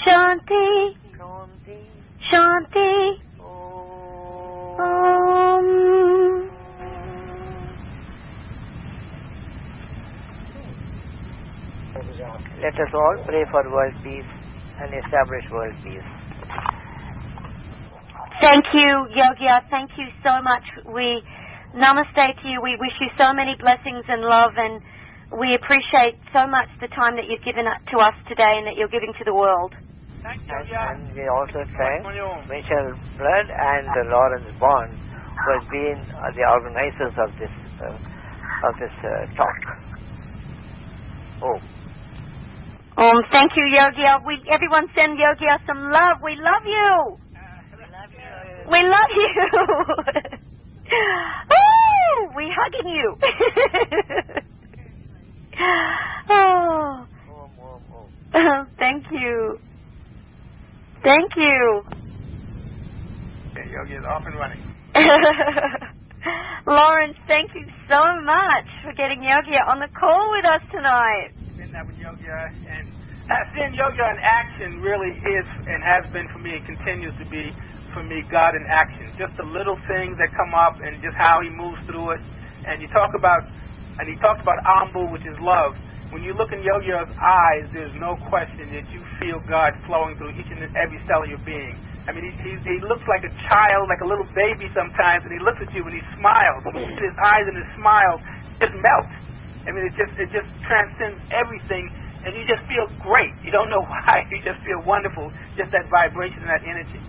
Shanti Shanti Shanti Om. Let us all pray for world peace and establish world peace. Thank you, Yogiar. Thank you so much. We namaste to you. We wish you so many blessings and love, and we appreciate so much the time that you've given to us today and that you're giving to the world. Thank you, Yogiar. And we also thank Michele and Lawrence Bond, who has been the organizers of this talk. Thank you, Yogiar. Everyone send Yogiar some love. We love you. We love you. Woo! We hugging you. Thank you. Thank you. Okay, Yogi is off and running. Lawrence, thank you so much for getting Yogiar on the call with us tonight. Been that with Yogiar, and seeing Yogiar in action really is and has been for me and continues to be for me God in action. Just the little things that come up and just how he moves through it. And he talked about Ambu, which is love. When you look in Yogiar's eyes, there's no question that you feel God flowing through each and every cell of your being. I mean, he looks like a child, like a little baby sometimes, and he looks at you and he smiles. And his eyes and his smile just melt. I mean, it just transcends everything, and you just feel great. You don't know why. You just feel wonderful, just that vibration and that energy.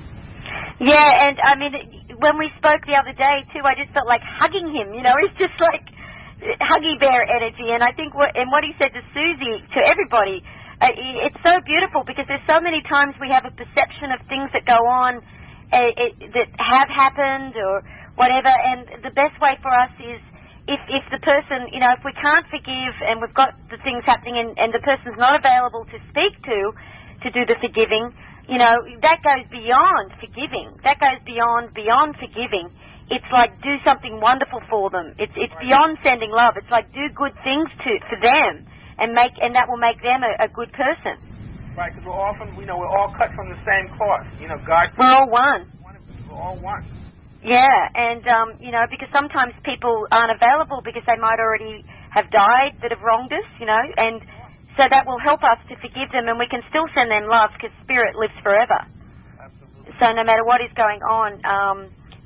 Yeah, and I mean, when we spoke the other day too, I just felt like hugging him. You know, it's just like huggy bear energy. And I think what he said to Susie, to everybody, it's so beautiful because there's so many times we have a perception of things that go on that have happened or whatever. And the best way for us is if the person, you know, if we can't forgive and we've got the things happening and the person's not available to speak to do the forgiving. You know, that goes beyond forgiving. That goes beyond forgiving. It's like do something wonderful for them. It's beyond sending love. It's like do good things for them and that will make them a good person. Right, because we're all cut from the same cloth. You know, God. We're all one. We're all one. Yeah, and you know, because sometimes people aren't available because they might already have died that have wronged us. You know, and so that will help us to forgive them, and we can still send them love because spirit lives forever. Absolutely. So no matter what is going on,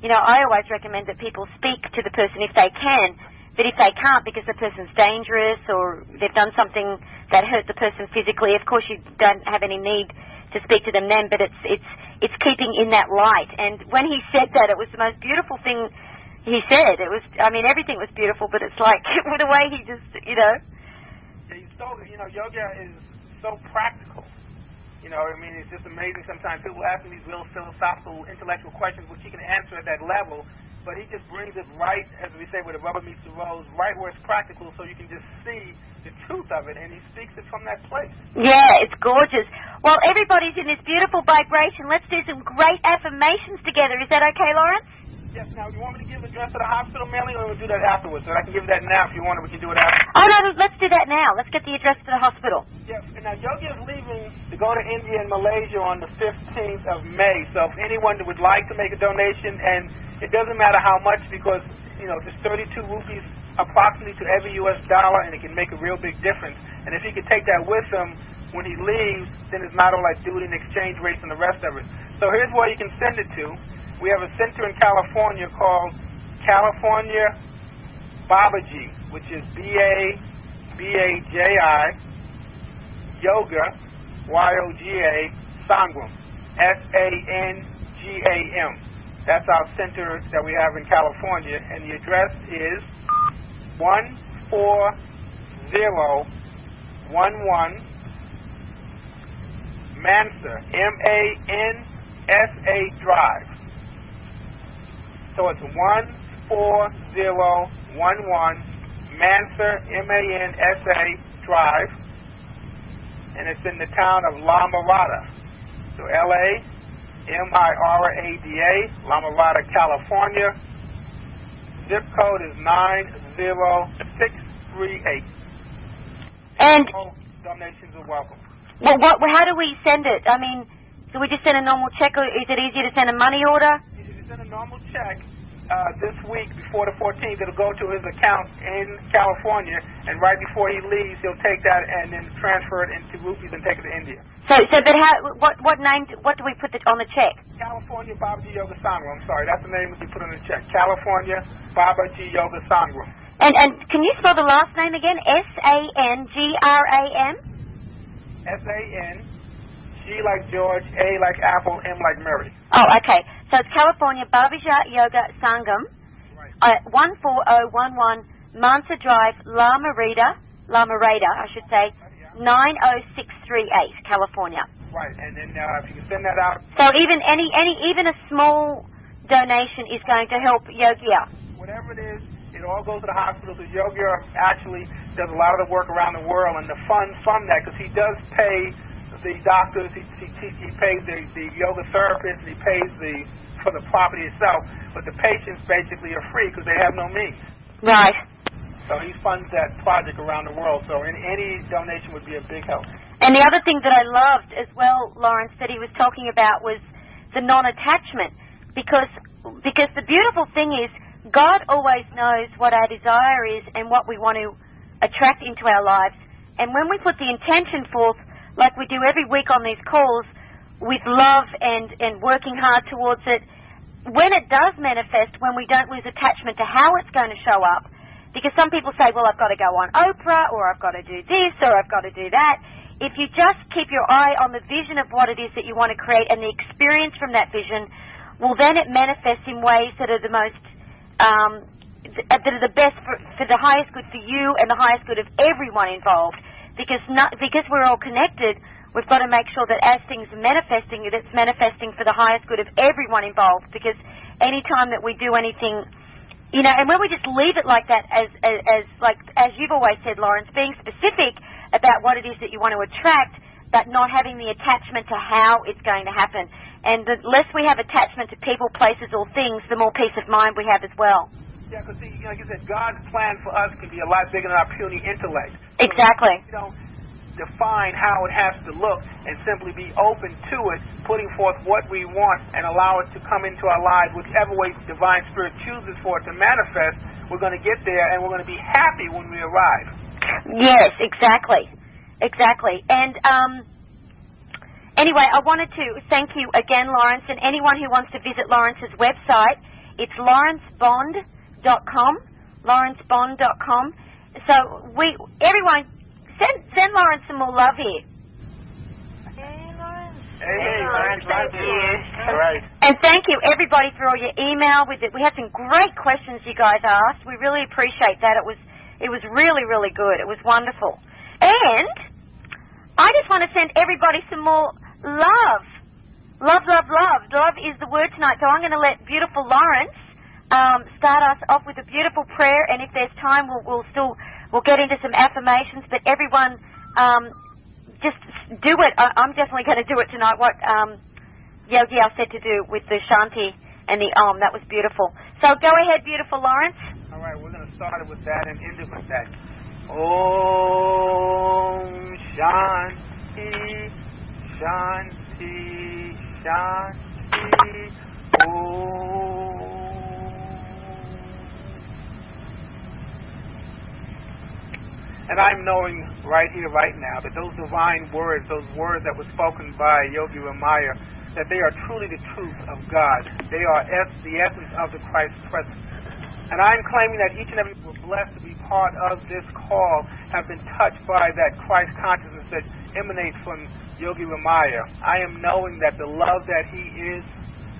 you know, I always recommend that people speak to the person if they can, but if they can't because the person's dangerous or they've done something that hurt the person physically, of course you don't have any need to speak to them then, but it's keeping in that light. And when he said that, it was the most beautiful thing he said. It was, I mean, everything was beautiful, but it's like the way he just, you know. Yoga is so practical. You know, I mean, it's just amazing sometimes. People ask him these real philosophical, intellectual questions, which he can answer at that level, but he just brings it right, as we say, where the rubber meets the road, right where it's practical, so you can just see the truth of it, and he speaks it from that place. Yeah, it's gorgeous. Well, everybody's in this beautiful vibration. Let's do some great affirmations together. Is that okay, Lawrence? Yes, now, you want me to give the address of the hospital mailing, or we'll do that afterwards? So I can give that now if you want it. We can do it after. Oh, no, let's do that now. Let's get the address to the hospital. Yes, and now Yogi is leaving to go to India and Malaysia on the 15th of May. So if anyone would like to make a donation, and it doesn't matter how much, because, you know, there's 32 rupees approximately to every U.S. dollar, and it can make a real big difference. And if he could take that with him when he leaves, then it's not all like duty and exchange rates and the rest of it. So here's where you can send it to. We have a center in California called California Babaji, which is B-A-B-A-J-I, Yoga, Y-O-G-A, Sangam, S-A-N-G-A-M. That's our center that we have in California, and the address is 14011 Mansa, M-A-N-S-A Drive. So it's 14011 Mansa, M-A-N-S-A Drive, and it's in the town of La Mirada. So L-A-M-I-R-A-D-A, La Mirada, California. Zip code is 90638. And all donations are welcome. well, how do we send it? I mean, do we just send a normal check, or is it easier to send a money order? If you send a normal check this week before the 14th, it'll go to his account in California, and right before he leaves, he'll take that and then transfer it into rupees and take it to India. So, but what name? What do we put on the check? California Babaji Yoga Sangam. I'm sorry, that's the name we put on the check. California Babaji Yoga Sangam. And can you spell the last name again? S-A-N-G-R-A-M? S-A-N, G like George, A like Apple, M like Mary. Oh, okay. So it's California Babaji Yoga Sangam, Right. 14011 Mansa Drive, La Mirada, I should say, 90638, California. Right, and then if you can send that out. So even even a small donation is going to help Yogiar. Whatever it is, it all goes to the hospital. So Yogiar actually does a lot of the work around the world, and the funds from that, because he does pay the doctors, he pays the yoga therapist, and he pays for the property itself, but the patients basically are free because they have no means. Right. So he funds that project around the world, so any donation would be a big help. And the other thing that I loved as well, Lawrence, that he was talking about was the non-attachment, because the beautiful thing is God always knows what our desire is and what we want to attract into our lives. And when we put the intention forth, like we do every week on these calls, with love and working hard towards it, when it does manifest, when we don't lose attachment to how it's going to show up, because some people say, well, I've got to go on Oprah, or I've got to do this, or I've got to do that. If you just keep your eye on the vision of what it is that you want to create and the experience from that vision, well, then it manifests in ways that are the most, that are the best for the highest good for you and the highest good of everyone involved. Because we're all connected, we've got to make sure that as things are manifesting, it's manifesting for the highest good of everyone involved. Because any time that we do anything, you know, and when we just leave it like that, as you've always said, Lawrence, being specific about what it is that you want to attract, but not having the attachment to how it's going to happen. And the less we have attachment to people, places, or things, the more peace of mind we have as well. Yeah, because like you said, God's plan for us can be a lot bigger than our puny intellect. Exactly. So, you know, define how it has to look and simply be open to it, putting forth what we want and allow it to come into our lives, whichever way Divine Spirit chooses for it to manifest. We're going to get there, and we're going to be happy when we arrive. Yes, exactly. And anyway, I wanted to thank you again, Lawrence, and anyone who wants to visit Lawrence's website, it's lawrencebond.com. So everyone, send Lawrence some more love here. Hey, Lawrence. Hey, Lawrence, thank you. All right. And thank you, everybody, for all your email. We had some great questions you guys asked. We really appreciate that. It was really, really good. It was wonderful. And I just want to send everybody some more love. Love, love, love. Love is the word tonight. So I'm going to let beautiful Lawrence start us off with a beautiful prayer. And if there's time, we'll get into some affirmations. But everyone, just do it. I'm definitely going to do it tonight. What Yogiar said to do with the Shanti and the Om. That was beautiful. So go ahead, beautiful Lawrence. All right, we're going to start it with that and end it with that. Om Shanti, Shanti, Shanti, Om. And I'm knowing right here, right now, that those divine words, those words that were spoken by Yogi Ramaiah, that they are truly the truth of God. They are the essence of the Christ presence. And I'm claiming that each and every one were blessed to be part of this call, have been touched by that Christ consciousness that emanates from Yogi Ramaiah. I am knowing that the love that he is,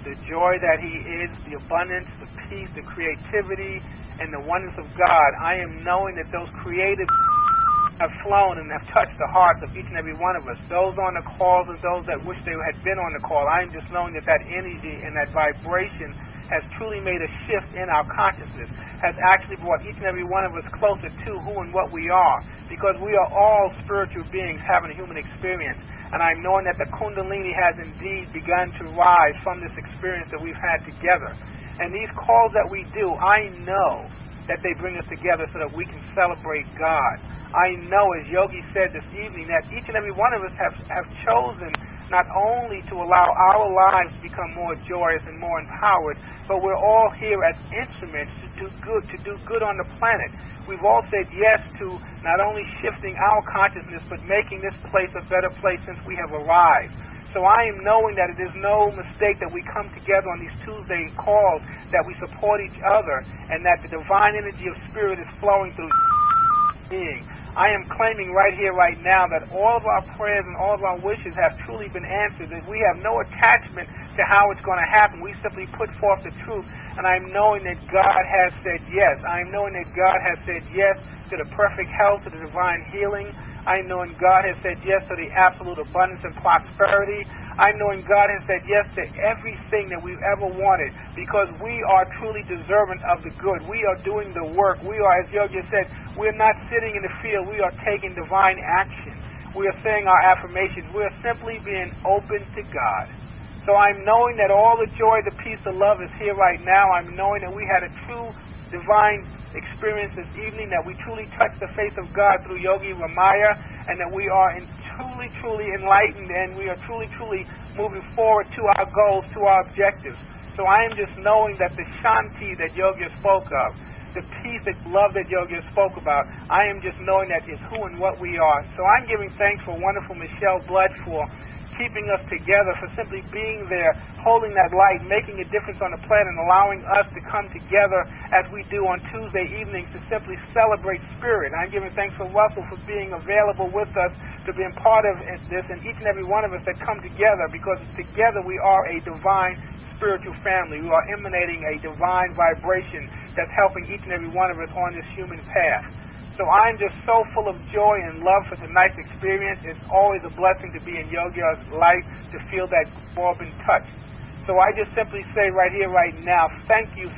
the joy that he is, the abundance, the peace, the creativity, and the oneness of God, I am knowing that those creative have flown and have touched the hearts of each and every one of us. Those on the calls and those that wish they had been on the call, I am just knowing that that energy and that vibration has truly made a shift in our consciousness, has actually brought each and every one of us closer to who and what we are, because we are all spiritual beings having a human experience. And I'm knowing that the Kundalini has indeed begun to rise from this experience that we've had together. And these calls that we do, I know that they bring us together so that we can celebrate God. I know, as Yogi said this evening, that each and every one of us have chosen not only to allow our lives to become more joyous and more empowered, but we're all here as instruments to do good on the planet. We've all said yes to not only shifting our consciousness, but making this place a better place since we have arrived. So I am knowing that it is no mistake that we come together on these Tuesday calls, that we support each other, and that the divine energy of spirit is flowing through being. I am claiming right here, right now, that all of our prayers and all of our wishes have truly been answered, that we have no attachment to how it's going to happen. We simply put forth the truth, and I'm knowing that God has said yes. I'm knowing that God has said yes to the perfect health, to the divine healing. I'm knowing God has said yes to the absolute abundance and prosperity. I'm knowing God has said yes to everything that we've ever wanted, because we are truly deserving of the good. We are doing the work. We are, as Yogi said, we're not sitting in the field. We are taking divine action. We are saying our affirmations. We are simply being open to God. So I'm knowing that all the joy, the peace, the love is here right now. I'm knowing that we had a true divine experience this evening, that we truly touched the face of God through Yogi Ramaiah, and that we are truly enlightened, and we are truly moving forward to our goals, to our objectives. So I am just knowing that the Shanti that Yogi spoke of, the peace, the love that Yogi spoke about, I am just knowing that is who and what we are. So I'm giving thanks for wonderful Michele Blood for keeping us together, for simply being there, holding that light, making a difference on the planet, and allowing us to come together as we do on Tuesday evenings to simply celebrate spirit. I'm giving thanks for Russell for being available with us, to being part of this, and each and every one of us that come together, because together we are a divine spiritual family. We are emanating a divine vibration that's helping each and every one of us on this human path. So I'm just so full of joy and love for tonight's experience. It's always a blessing to be in Yogiar's life, to feel that we've been touched. So I just simply say right here, right now, thank you,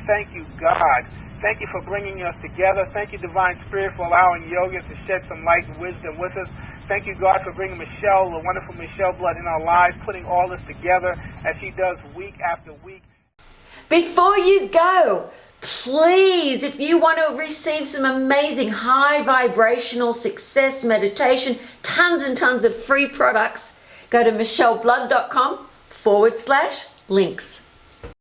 God. Thank you for bringing us together. Thank you, Divine Spirit, for allowing Yogi to shed some light and wisdom with us. Thank you, God, for bringing Michele, the wonderful Michele Blood, in our lives, putting all this together as she does week after week. Before you go, please, if you want to receive some amazing high vibrational success meditation, tons and tons of free products, go to micheleblood.com/links.